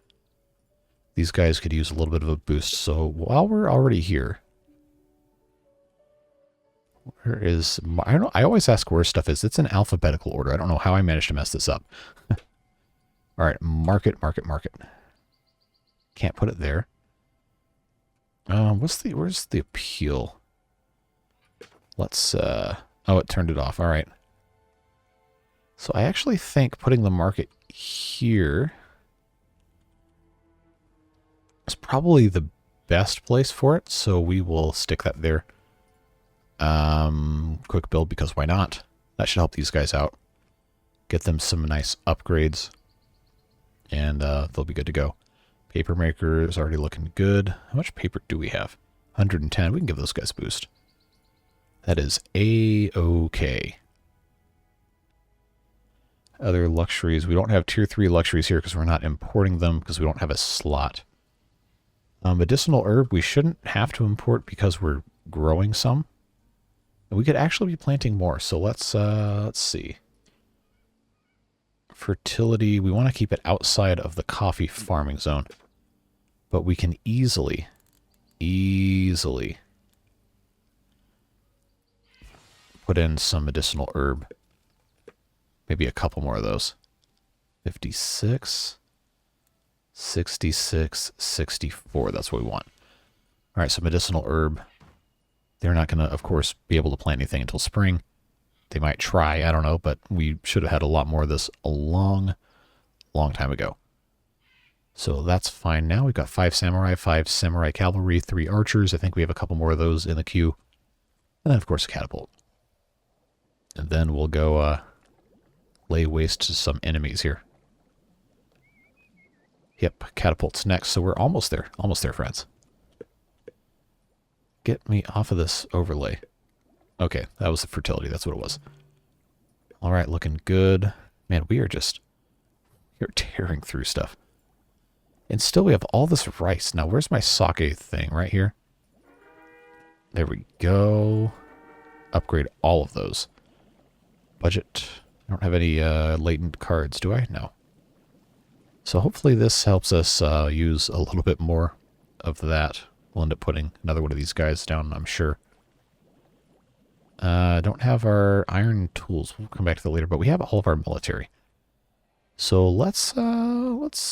These guys could use a little bit of a boost. So while we're already here, where is... I always ask where stuff is. It's in alphabetical order. I don't know how I managed to mess this up. All right, market. Can't put it there. Where's the appeal? Let's, oh, it turned it off. All right. So I actually think putting the market here is probably the best place for it. So we will stick that there. Quick build, because why not? That should help these guys out. Get them some nice upgrades. And they'll be good to go. Paper maker is already looking good. How much paper do we have? 110. We can give those guys a boost. That is A-okay. Other luxuries. We don't have tier 3 luxuries here because we're not importing them because we don't have a slot. Medicinal herb we shouldn't have to import because we're growing some. And we could actually be planting more. So let's see. Fertility, we want to keep it outside of the coffee farming zone. But we can easily put in some medicinal herb. Maybe a couple more of those. 56, 66, 64. That's what we want. All right, so medicinal herb. They're not going to, of course, be able to plant anything until spring. They might try, I don't know, but we should have had a lot more of this a long time ago. So that's fine now. We've got 5 samurai cavalry, 3 archers. I think we have a couple more of those in the queue. And then, of course, a catapult. And then we'll go lay waste to some enemies here. Yep, catapult's next. So we're almost there. Almost there, friends. Get me off of this overlay. Okay, that was the fertility. That's what it was. All right, looking good. Man, we're tearing through stuff. And still we have all this rice. Now, where's my sake thing? Right here? There we go. Upgrade all of those. Budget. I don't have any latent cards, do I? No. So hopefully this helps us use a little bit more of that. We'll end up putting another one of these guys down, I'm sure. Don't have our iron tools. We'll come back to that later, but we have all of our military. So let's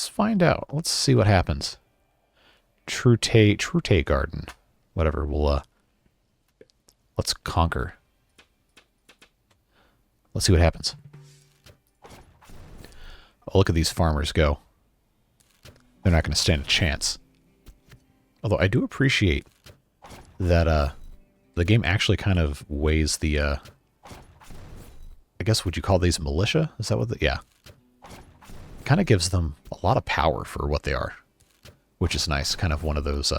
find out. Let's see what happens. Trute Garden. Whatever. We'll let's conquer. Let's see what happens. Oh, look at these farmers go. They're not going to stand a chance. Although I do appreciate that the game actually kind of weighs the, I guess, would you call these militia? Is that what the, yeah. Kind of gives them a lot of power for what they are, which is nice. Kind of one of those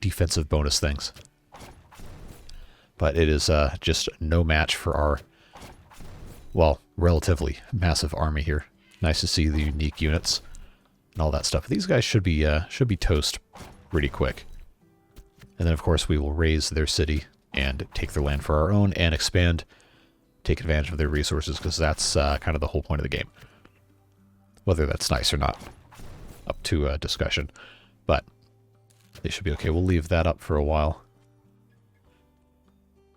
defensive bonus things. But it is just no match for our, well, relatively massive army here. Nice to see the unique units and all that stuff. These guys should be toast pretty quick. And then, of course, we will raise their city and take their land for our own and expand, take advantage of their resources, because that's kind of the whole point of the game. Whether that's nice or not, up to discussion. But They should be okay. We'll leave that up for a while.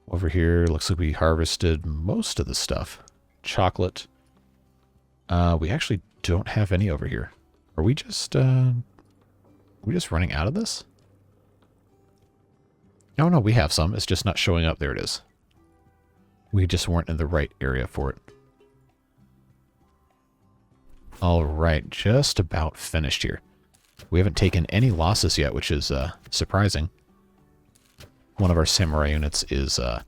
Over here, looks like we harvested most of the stuff. Chocolate. We actually don't have any over here. Are we just running out of this? No, we have some. It's just not showing up. There it is. We just weren't in the right area for it. All right, just about finished here. We haven't taken any losses yet, which is surprising. One of our samurai units is a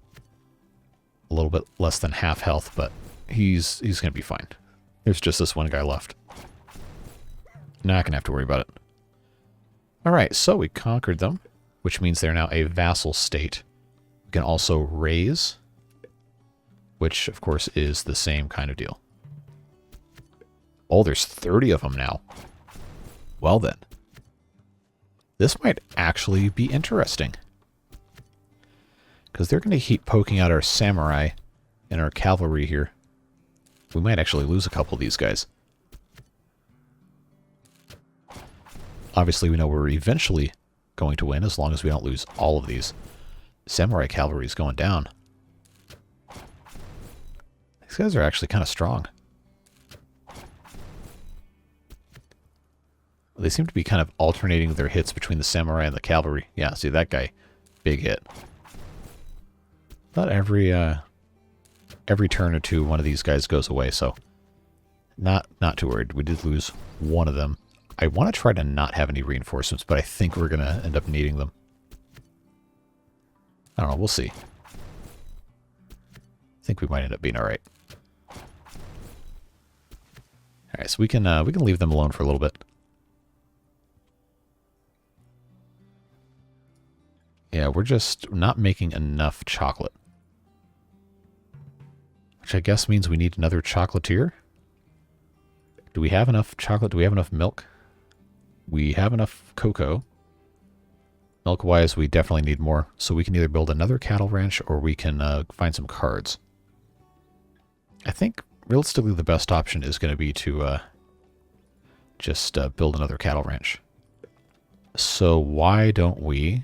little bit less than half health, but he's going to be fine. There's just this one guy left. Not going to have to worry about it. All right, so we conquered them, which means they're now a vassal state. We can also raise, which, of course, is the same kind of deal. Oh, there's 30 of them now. Well, then. This might actually be interesting. Because they're going to keep poking out our samurai and our cavalry here. We might actually lose a couple of these guys. Obviously, we know we're eventually going to win as long as we don't lose all of these. Samurai cavalry is going down. These guys are actually kind of strong. They seem to be kind of alternating their hits between the samurai and the cavalry. Yeah, see that guy, big hit. Not every turn or two, one of these guys goes away, so not too worried. We did lose one of them. I want to try to not have any reinforcements, but I think we're going to end up needing them. I don't know, we'll see. I think we might end up being all right. All right, so we can leave them alone for a little bit. Yeah, we're just not making enough chocolate. Which I guess means we need another chocolatier. Do we have enough chocolate? Do we have enough milk? We have enough cocoa. Milk-wise, we definitely need more. So we can either build another cattle ranch or we can find some cards. I think, realistically, the best option is going to be to just build another cattle ranch. So why don't we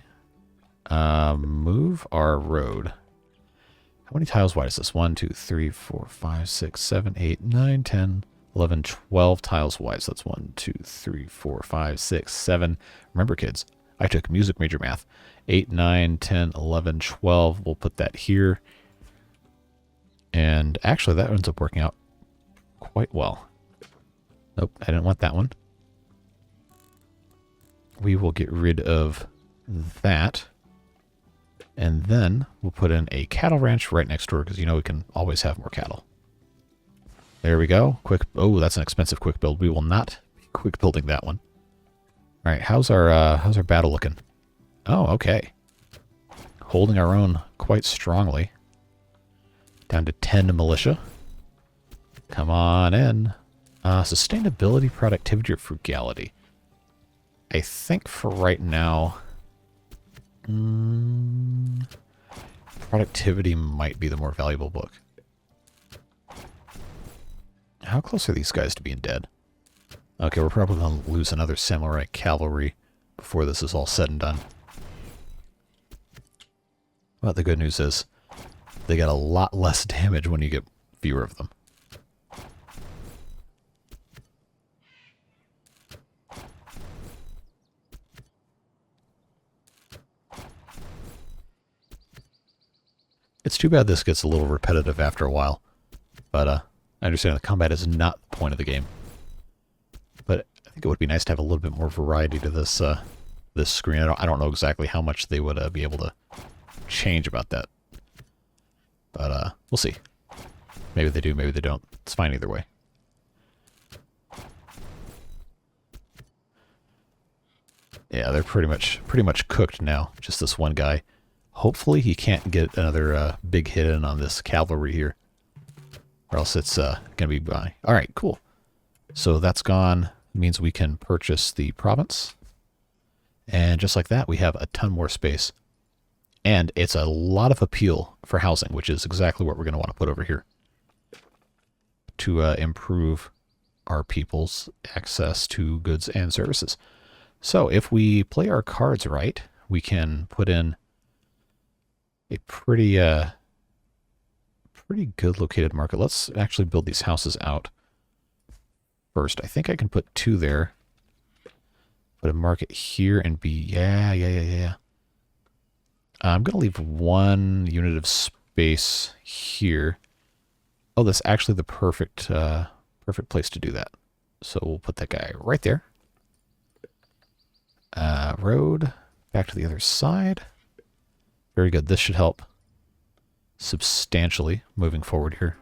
move our road? How many tiles wide is this? 1, 2, 3, 4, 5, 6, 7, 8, 9, 10, 11, 12 tiles wide. So that's 1, 2, 3, 4, 5, 6, 7. Remember, kids, I took music major math. 8, 9, 10, 11, 12. We'll put that here. And actually, that ends up working out quite well. Nope, I didn't want that one. We will get rid of that. And then we'll put in a cattle ranch right next door because, you know, we can always have more cattle. There we go. Quick. Oh, that's an expensive quick build. We will not be quick building that one. All right, how's our battle looking? Oh, okay. Holding our own quite strongly. Down to 10 militia. Come on in. Sustainability, productivity, or frugality. I think for right now, productivity might be the more valuable book. How close are these guys to being dead? Okay, we're probably going to lose another samurai cavalry before this is all said and done. But the good news is they get a lot less damage when you get fewer of them. It's too bad this gets a little repetitive after a while, but I understand the combat is not the point of the game. But I think it would be nice to have a little bit more variety to this this screen. I don't know exactly how much they would be able to change about that, but we'll see. Maybe they do, maybe they don't. It's fine either way. Yeah, they're pretty much cooked now. Just this one guy. Hopefully he can't get another big hit in on this cavalry here. Or else it's going to be by. Alright, cool. So that's gone. It means we can purchase the province. And just like that, we have a ton more space. And it's a lot of appeal for housing, which is exactly what we're going to want to put over here. To improve our people's access to goods and services. So if we play our cards right, we can put in a pretty good located market. Let's actually build these houses out first. I think I can put 2 there. Put a market here and be, yeah. I'm going to leave 1 unit of space here. Oh, that's actually the perfect place to do that. So we'll put that guy right there. Road back to the other side. Very good. This should help substantially moving forward here.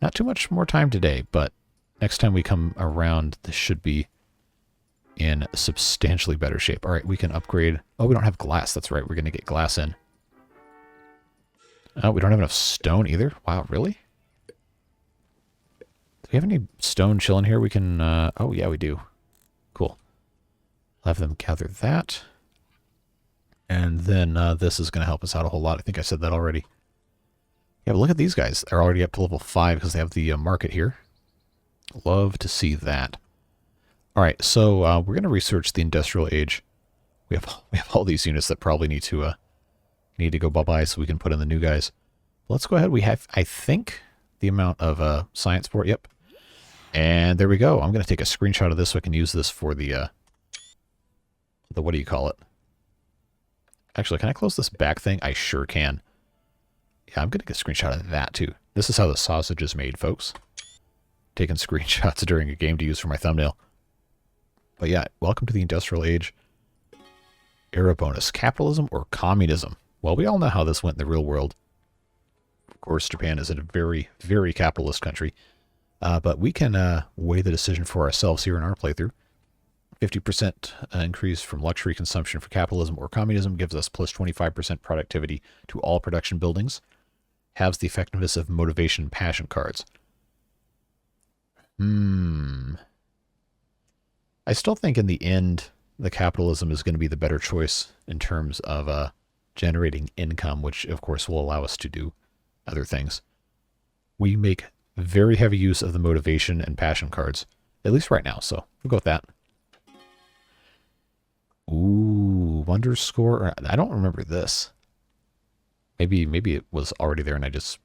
Not too much more time today, but next time we come around, this should be in substantially better shape. All right, we can upgrade. Oh, we don't have glass. That's right. We're going to get glass in. Oh, we don't have enough stone either. Wow, really? Do we have any stone chilling here? We can, oh yeah, we do. Cool. I'll have them gather that. And then this is going to help us out a whole lot. I think I said that already. Yeah, but look at these guys. They're already up to level 5 because they have the market here. Love to see that. All right, so we're going to research the industrial age. We have all these units that probably need to go bye-bye so we can put in the new guys. Let's go ahead. We have, I think, the amount of science for it. Yep. And there we go. I'm going to take a screenshot of this so I can use this for the what do you call it? Actually, can I close this back thing? I sure can. Yeah, I'm going to get a screenshot of that too. This is how the sausage is made, folks. Taking screenshots during a game to use for my thumbnail. But yeah, welcome to the industrial age. Era bonus. Capitalism or communism? Well, we all know how this went in the real world. Of course, Japan is a very, very capitalist country. But we can weigh the decision for ourselves here in our playthrough. 50% increase from luxury consumption for capitalism or communism gives us plus 25% productivity to all production buildings. Halves the effectiveness of motivation and passion cards. I still think in the end, the capitalism is going to be the better choice in terms of generating income, which of course will allow us to do other things. We make very heavy use of the motivation and passion cards, at least right now, so we'll go with that. Ooh, wonder score. I don't remember this. Maybe it was already there and I just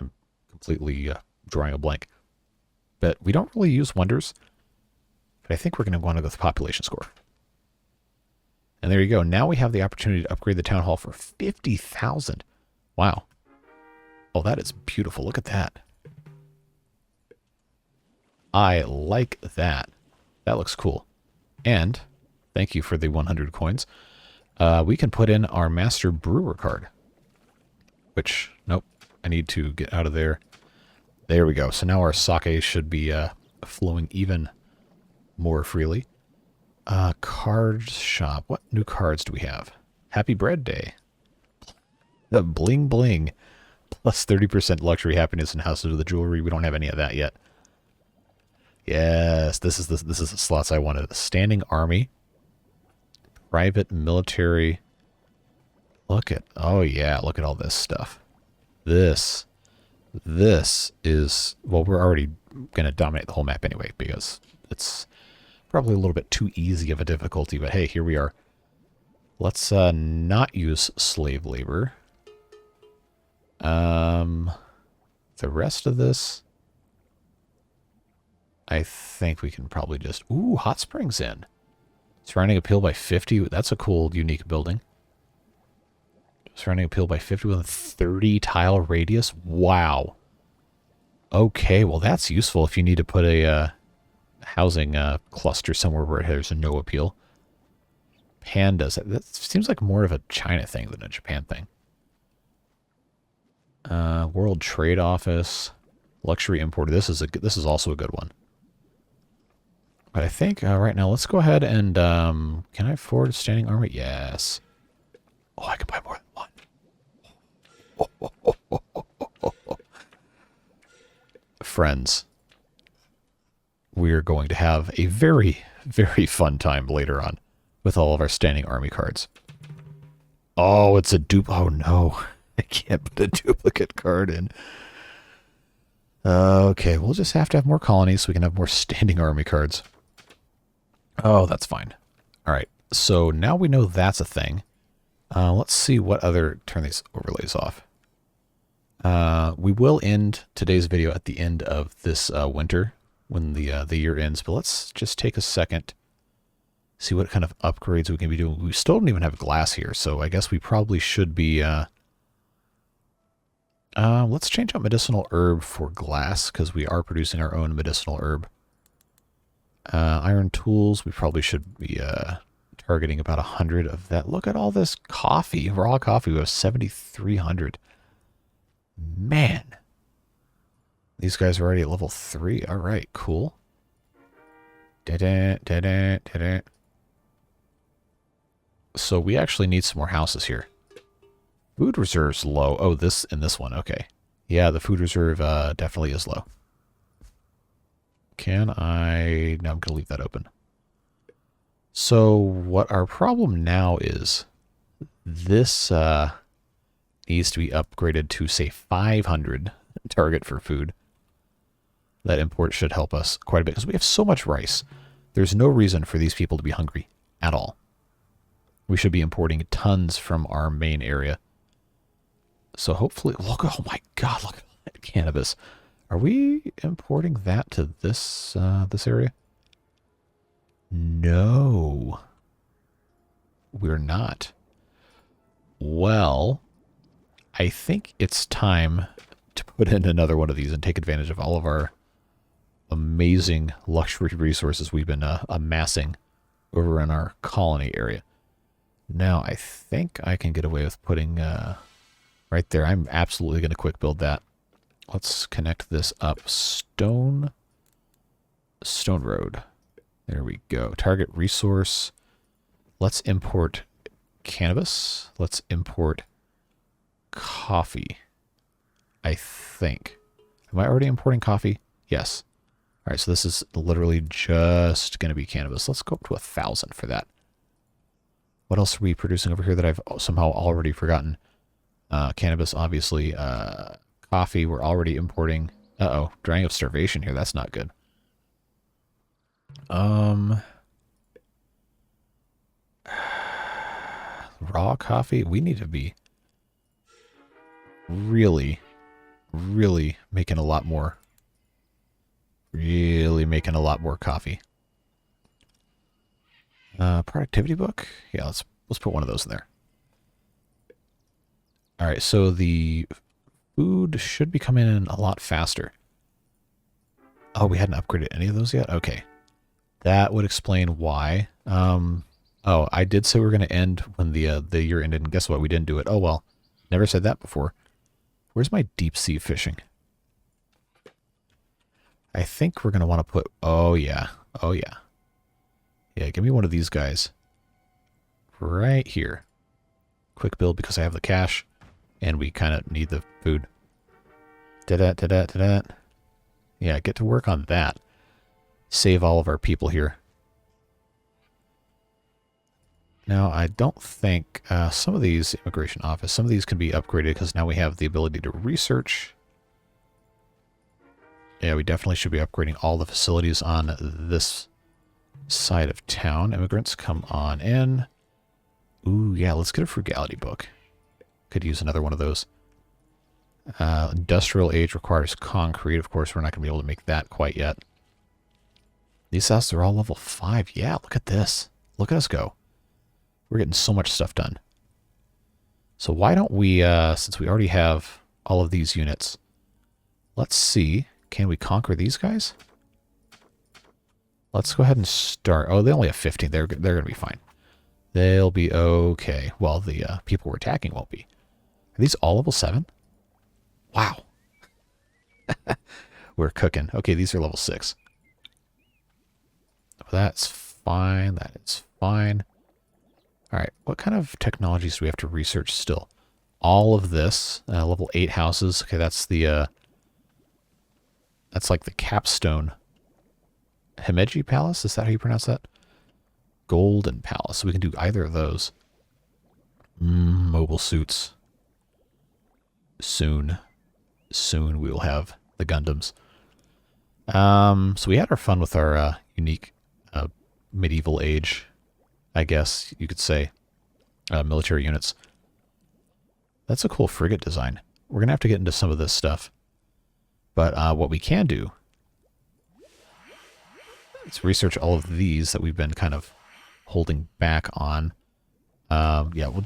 am completely drawing a blank. But we don't really use wonders. But I think we're going to want to go with population score. And there you go. Now we have the opportunity to upgrade the town hall for 50,000. Wow. Oh, that is beautiful. Look at that. I like that. That looks cool. And thank you for the 100 coins. We can put in our master brewer card. Which, nope, I need to get out of there. There we go. So now our sake should be flowing even more freely. Card shop. What new cards do we have? Happy Bread Day. The Bling Bling. Plus 30% luxury happiness in Houses of the Jewelry. We don't have any of that yet. Yes, this is the slots I wanted. A standing army. Private military. Look at, oh yeah, look at all this stuff. This is, well, we're already going to dominate the whole map anyway, because it's probably a little bit too easy of a difficulty, but hey, here we are. Let's not use slave labor. The rest of this, I think we can probably just, ooh, hot springs in. Surrounding appeal by 50, that's a cool, unique building. Surrounding appeal by 50 with a 30 tile radius. Wow. Okay, well that's useful if you need to put a housing cluster somewhere where there's no appeal. Pandas. That seems like more of a China thing than a Japan thing. World Trade Office. Luxury importer. This is also a good one. But I think right now let's go ahead and can I afford a standing army? Yes. Oh, I can buy more than one. Friends, we're going to have a very, very fun time later on with all of our standing army cards. Oh, it's a dupe. Oh, no. I can't put a duplicate card in. Okay, we'll just have to have more colonies so we can have more standing army cards. Oh, that's fine. All right, so now we know that's a thing. Let's see what other, turn these overlays off. We will end today's video at the end of this winter when the year ends, but let's just take a second, see what kind of upgrades we can be doing. We still don't even have glass here, so I guess we probably should be, let's change out medicinal herb for glass, because we are producing our own medicinal herb. Iron tools, we probably should be, targeting about 100 of that. Look at all this coffee, raw coffee. We have 7,300. Man. These guys are already at level 3. All right, cool. So we actually need some more houses here. Food reserve's low. Oh, this in this one. Okay. Yeah, the food reserve definitely is low. Can I... No, I'm going to leave that open. So what our problem now is, this needs to be upgraded to, say, 500 target for food. That import should help us quite a bit, because we have so much rice. There's no reason for these people to be hungry at all. We should be importing tons from our main area. So hopefully, look, oh my God, look at that cannabis. Are we importing that to this this area? No, we're not. Well, I think it's time to put in another one of these and take advantage of all of our amazing luxury resources we've been amassing over in our colony area. Now, I think I can get away with putting right there. I'm absolutely going to quick build that. Let's connect this up. Stone Road. There we go. Target resource. Let's import cannabis. Let's import coffee. I think. Am I already importing coffee? Yes. All right, so this is literally just going to be cannabis. Let's go up to 1,000 for that. What else are we producing over here that I've somehow already forgotten? Cannabis, obviously. Coffee, we're already importing. Uh-oh, drying of starvation here. That's not good. Raw coffee? We need to be really, really making a lot more. Really making a lot more coffee. Productivity book? Yeah, let's put one of those in there. All right, so the food should be coming in a lot faster. Oh, we hadn't upgraded any of those yet? Okay. That would explain why. Oh, I did say we were going to end when the year ended, and guess what? We didn't do it. Oh, well. Never said that before. Where's my deep sea fishing? I think we're going to want to put... Oh, yeah. Oh, yeah. Yeah, give me one of these guys. Right here. Quick build because I have the cash, and we kind of need the food. Da-da. Yeah, get to work on that. Save all of our people here. Now, I don't think some of these, immigration office, some of these can be upgraded because now we have the ability to research. Yeah, we definitely should be upgrading all the facilities on this side of town. Immigrants, come on in. Ooh, yeah, let's get a frugality book. Could use another one of those. Industrial age requires concrete. Of course, we're not going to be able to make that quite yet. These houses are all level 5. Yeah, look at this. Look at us go. We're getting so much stuff done. So why don't we, since we already have all of these units, let's see, can we conquer these guys? Let's go ahead and start. Oh, they only have 15. They're going to be fine. They'll be okay. Well, the people we're attacking won't be. Are these all level 7? Wow. We're cooking. Okay, these are level 6. That's fine. That is fine. All right, what kind of technologies do we have to research still? All of this, level 8 houses. Okay, that's the, that's like the capstone. Himeji Palace, is that how you pronounce that? Golden Palace, so we can do either of those. Mobile suits. Soon we will have the Gundams. So we had our fun with our unique medieval age I guess you could say, military units. That's a cool frigate design. We're going to have to get into some of this stuff. But what we can do is research all of these that we've been kind of holding back on. Yeah, we're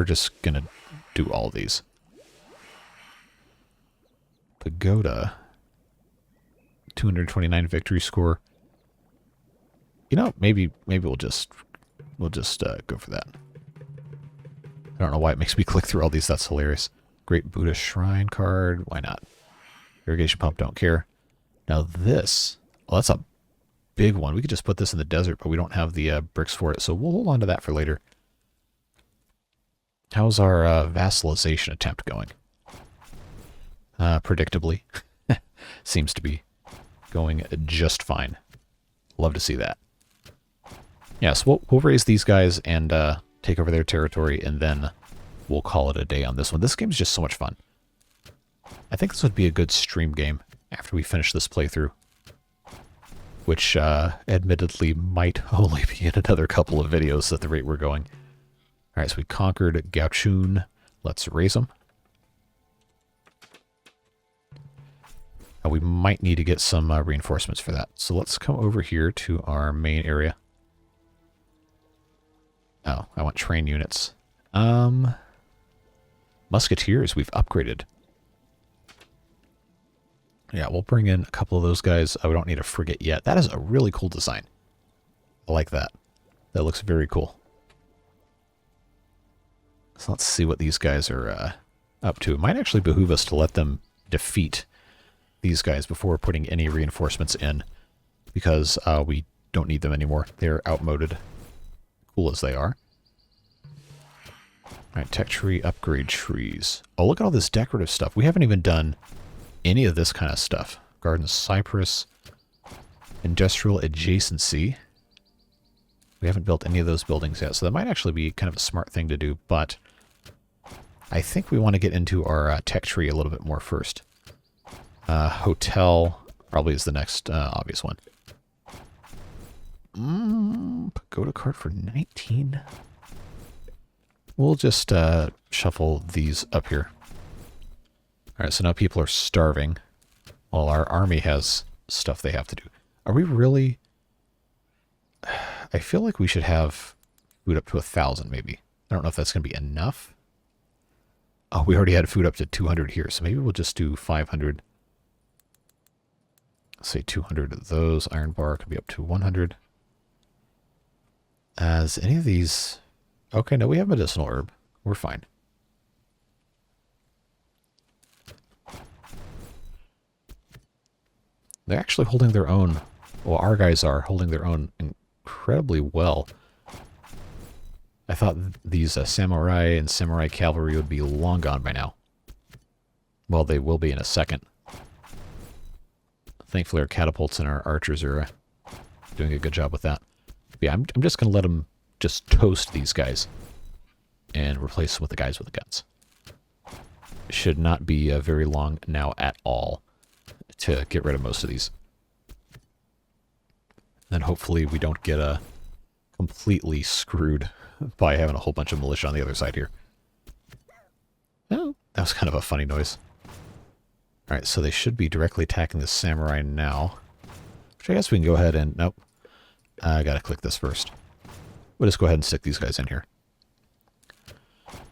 just going to do all of these. Pagoda. 229 victory score. You know, maybe we'll just go for that. I don't know why it makes me click through all these. That's hilarious. Great Buddha Shrine card. Why not? Irrigation pump, don't care. Now this, well, that's a big one. We could just put this in the desert, but we don't have the bricks for it, so we'll hold on to that for later. How's our vassalization attempt going? Predictably. Seems to be going just fine. Love to see that. Yes, we'll raise these guys and take over their territory, and then we'll call it a day on this one. This game is just so much fun. I think this would be a good stream game after we finish this playthrough, which admittedly might only be in another couple of videos at the rate we're going. All right, so we conquered Gauchun. Let's raise them. Now we might need to get some reinforcements for that. So let's come over here to our main area. Oh, I want train units. Musketeers, we've upgraded. Yeah, we'll bring in a couple of those guys. We don't need a frigate yet. That is a really cool design. I like that. That looks very cool. So let's see what these guys are up to. It might actually behoove us to let them defeat these guys before putting any reinforcements in, because we don't need them anymore. They're outmoded, cool as they are. All right, tech tree upgrade trees. Oh, look at all this decorative stuff. We haven't even done any of this kind of stuff. Garden cypress, industrial adjacency. We haven't built any of those buildings yet, so that might actually be kind of a smart thing to do, but I think we want to get into our tech tree a little bit more first. Hotel probably is the next obvious one. Pagoda card for 19. We'll just shuffle these up here. Alright, so now people are starving while our army has stuff they have to do. Are we really... I feel like we should have food up to 1,000 maybe. I don't know if that's going to be enough. Oh, we already had food up to 200 here, so maybe we'll just do 500. Say 200 of those. Iron bar could be up to 100. As any of these... Okay, no, we have medicinal herb. We're fine. They're actually holding their own. Well, our guys are holding their own incredibly well. I thought these samurai and samurai cavalry would be long gone by now. Well, they will be in a second. Thankfully, our catapults and our archers are doing a good job with that. But yeah, I'm just going to let them just toast these guys and replace them with the guys with the guns. Should not be very long now at all to get rid of most of these. Then hopefully we don't get completely screwed by having a whole bunch of militia on the other side here. Oh, that was kind of a funny noise. Alright, so they should be directly attacking the samurai now. Which I guess we can go ahead and... Nope. I gotta click this first. We'll just go ahead and stick these guys in here.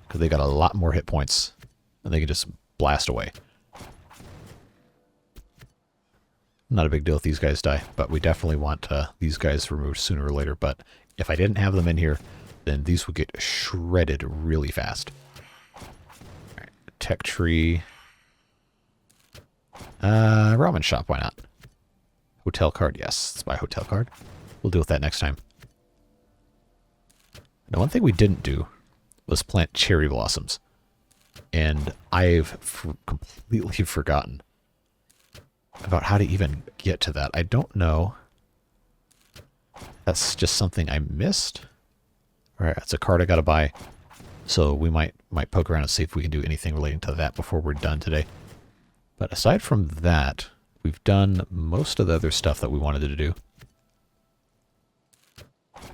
Because they got a lot more hit points. And they can just blast away. Not a big deal if these guys die, but we definitely want these guys removed sooner or later. But if I didn't have them in here, then these would get shredded really fast. Alright, tech tree. Ramen shop, why not? Hotel card, yes. Let's buy a hotel card. We'll deal with that next time. Now, one thing we didn't do was plant cherry blossoms. And I've completely forgotten about how to even get to that. I don't know. That's just something I missed. Alright, that's a card I gotta buy. So we might poke around and see if we can do anything relating to that before we're done today. But aside from that, we've done most of the other stuff that we wanted to do.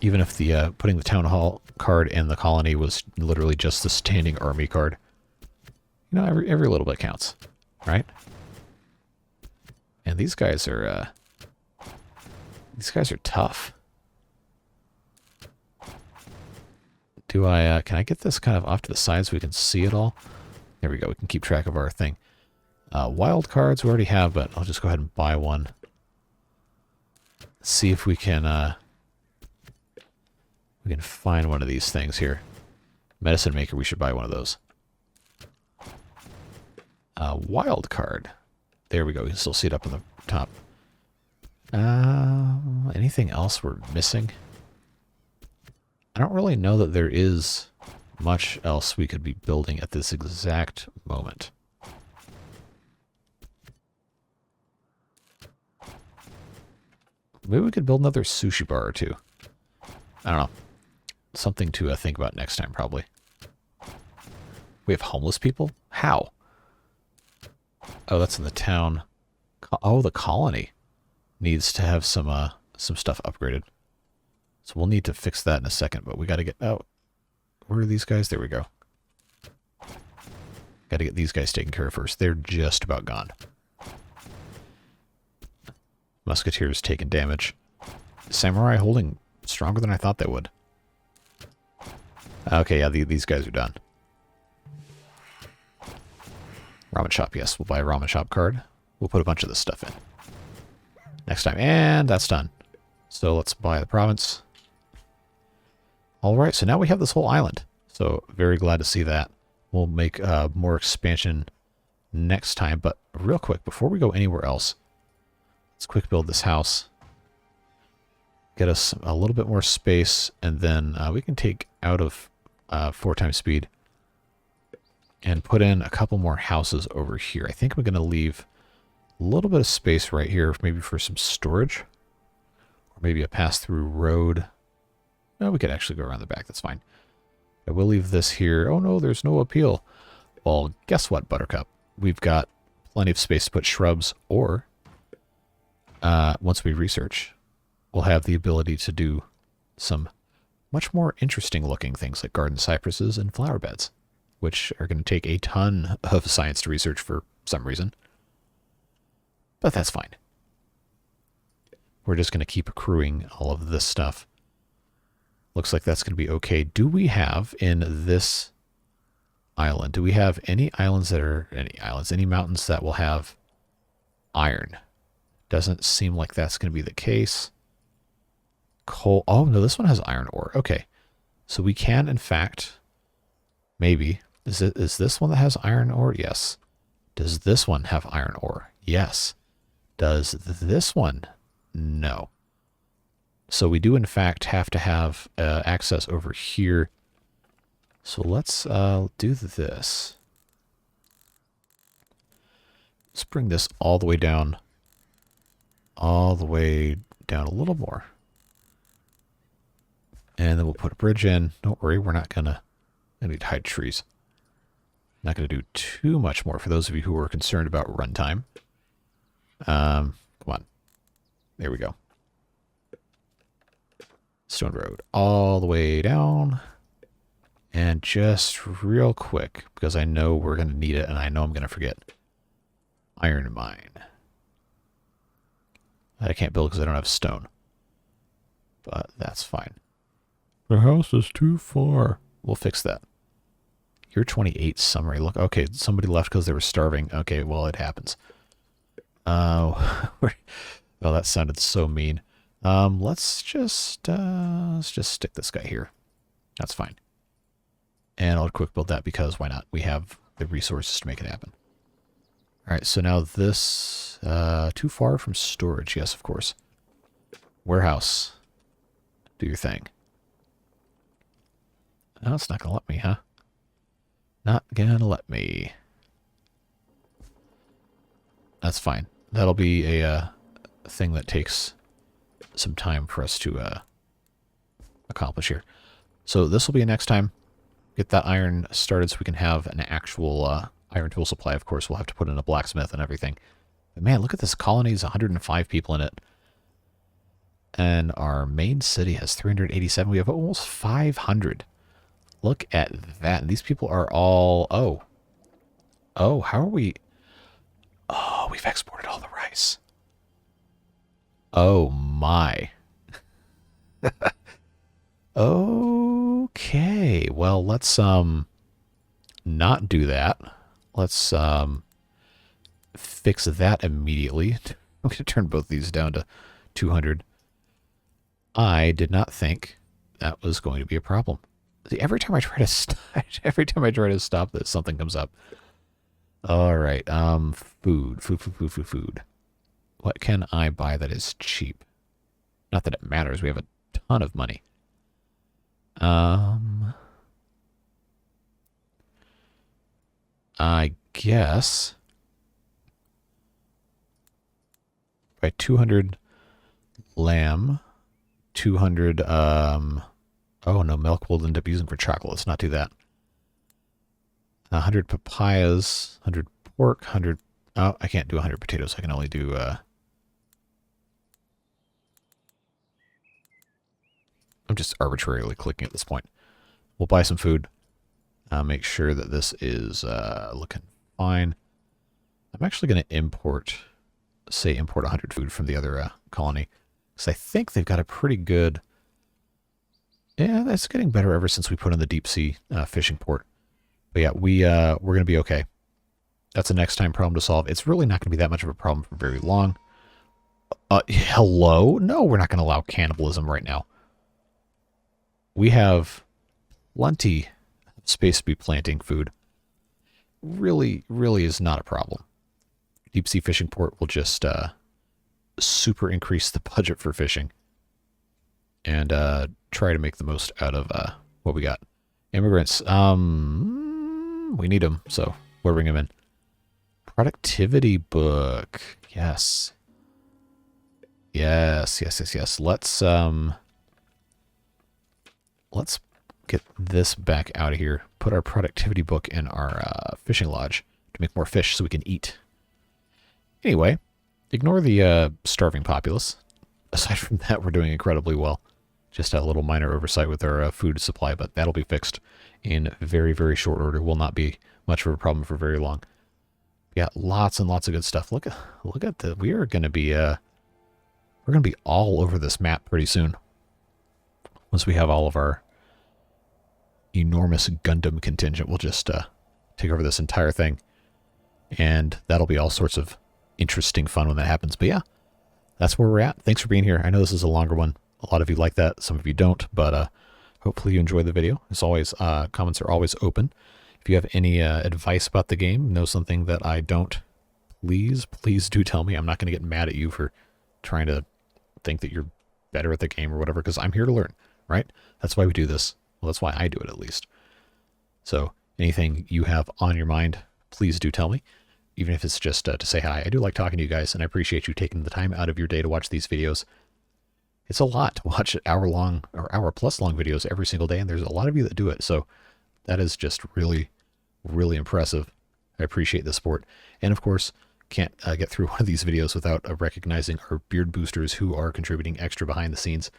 Even if the putting the town hall card in the colony was literally just the standing army card. You know, every little bit counts, right? And these guys are tough. Do I can I get this kind of off to the side so we can see it all? There we go. We can keep track of our thing. Wild cards we already have, but I'll just go ahead and buy one. See if we can find one of these things here. Medicine Maker, we should buy one of those. Wild card. There we go. We can still see it up on the top. Anything else we're missing? I don't really know that there is much else we could be building at this exact moment. Maybe we could build another sushi bar or two. I don't know. Something to think about next time, probably. We have homeless people? How? Oh, that's in the town. Oh, the colony needs to have some stuff upgraded. So we'll need to fix that in a second, but we got to get... Oh, where are these guys? There we go. Got to get these guys taken care of first. They're just about gone. Musketeers taking damage. Samurai holding stronger than I thought they would. Okay, yeah, these guys are done. Ramen shop, yes. We'll buy a ramen shop card. We'll put a bunch of this stuff in. Next time. And that's done. So let's buy the province. Alright, so now we have this whole island. So very glad to see that. We'll make more expansion next time. But real quick, before we go anywhere else, let's quick build this house. Get us a little bit more space, and then we can take out of 4 times speed and put in a couple more houses over here. I think we're going to leave a little bit of space right here, maybe for some storage, or maybe a pass-through road. No, we could actually go around the back. That's fine. I will leave this here. Oh no, there's no appeal. Well, guess what, Buttercup? We've got plenty of space to put shrubs, or once we research, we'll have the ability to do some much more interesting looking things like garden cypresses and flower beds, which are going to take a ton of science to research for some reason. But that's fine. We're just going to keep accruing all of this stuff. Looks like that's going to be okay. Do we have in this island, do we have any islands that are, any mountains that will have iron? Doesn't seem like that's going to be the case. Coal, oh no, this one has iron ore. Okay. So we can, in fact, maybe, is this one that has iron ore? Yes. Does this one have iron ore? Yes. Does this one? No. So we do, in fact, have to have access over here. So let's do this. Let's bring this all the way down. All the way down a little more. And then we'll put a bridge in. Don't worry, we're not gonna... I need to hide trees. Not gonna do too much more for those of you who are concerned about runtime. Come on. There we go. Stone road all the way down. And just real quick, because I know we're going to need it and I know I'm going to forget. Iron mine. I can't build because I don't have stone. But that's fine. The house is too far. We'll fix that. You're 28 summary. Look, okay, somebody left because they were starving. Okay, well, it happens. Oh, that sounded so mean. Let's just stick this guy here. That's fine. And I'll quick build that because why not? We have the resources to make it happen. All right, so now this, too far from storage. Yes, of course. Warehouse. Do your thing. No, it's not going to let me, huh? Not going to let me. That's fine. That'll be a thing that takes some time for us to accomplish here. So this will be next time. Get that iron started so we can have an actual iron tool supply. Of course, we'll have to put in a blacksmith and everything. But man, look at this colony. There's 105 people in it. And our main city has 387. We have almost 500. Look at that. These people are all... Oh. Oh, how are we... Oh, we've exported all the rice. Oh, my. Okay. Well, let's not do that. Let's fix that immediately. I'm going to turn both these down to 200. I did not think that was going to be a problem. See, every time I try to stop this, something comes up. All right, food. What can I buy that is cheap? Not that it matters. We have a ton of money. I guess by 200 lamb, 200 oh no, milk we'll end up using for chocolate. Let's not do that. 100 papayas, 100 pork, 100... Oh, I can't do 100 potatoes. I can only do... I'm just arbitrarily clicking at this point. We'll buy some food. Make sure that this is looking fine. I'm actually going to import 100 food from the other colony. Because I think they've got a pretty good... Yeah, that's getting better ever since we put in the deep sea fishing port. But yeah, we're going to be okay. That's a next time problem to solve. It's really not going to be that much of a problem for very long. Hello? No, we're not going to allow cannibalism right now. We have plenty of space to be planting food. Really is not a problem. Deep sea fishing port will just super increase the budget for fishing. And try to make the most out of what we got. Immigrants. We need them, so we'll bring them in. Productivity book. Yes. Yes. Let's get this back out of here. Put our productivity book in our fishing lodge to make more fish so we can eat. Anyway, ignore the starving populace. Aside from that, we're doing incredibly well. Just a little minor oversight with our food supply, but that'll be fixed in very short order. Will not be much of a problem for very long. We got lots and lots of good stuff. Look at the... We are going to be... we're going to be all over this map pretty soon. Once we have all of our enormous Gundam contingent, we'll just take over this entire thing. And that'll be all sorts of interesting fun when that happens. But yeah, that's where we're at. Thanks for being here. I know this is a longer one. A lot of you like that. Some of you don't. But hopefully you enjoyed the video. As always, comments are always open. If you have any advice about the game, know something that I don't, please do tell me. I'm not going to get mad at you for trying to think that you're better at the game or whatever, because I'm here to learn, right? That's why we do this. Well, that's why I do it, at least. So anything you have on your mind, please do tell me, even if it's just to say hi. I do like talking to you guys, and I appreciate you taking the time out of your day to watch these videos. It's a lot to watch hour-long or hour-plus-long videos every single day, and there's a lot of you that do it. So that is just really impressive. I appreciate the support. And of course, can't get through one of these videos without recognizing our beard boosters who are contributing extra behind the scenes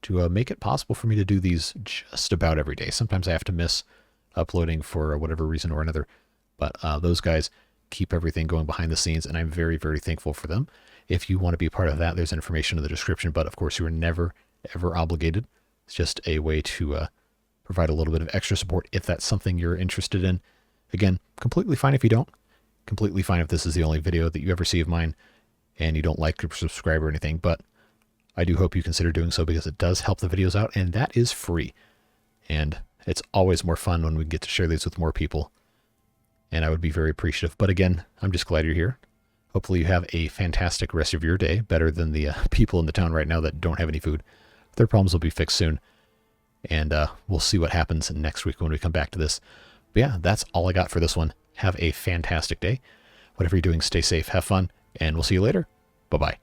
to make it possible for me to do these just about every day. Sometimes I have to miss uploading for whatever reason or another, but those guys keep everything going behind the scenes, and I'm very thankful for them. If you want to be a part of that, there's information in the description, but of course you are never ever obligated. It's just a way to provide a little bit of extra support if that's something you're interested in. Again, completely fine if you don't. Completely fine if this is the only video that you ever see of mine and you don't like or subscribe or anything, but I do hope you consider doing so because it does help the videos out, and that is free. And it's always more fun when we get to share these with more people, and I would be very appreciative. But again, I'm just glad you're here. Hopefully you have a fantastic rest of your day, better than the people in the town right now that don't have any food. Their problems will be fixed soon, and we'll see what happens next week when we come back to this. But yeah, that's all I got for this one. Have a fantastic day. Whatever you're doing, stay safe, have fun, and we'll see you later. Bye-bye.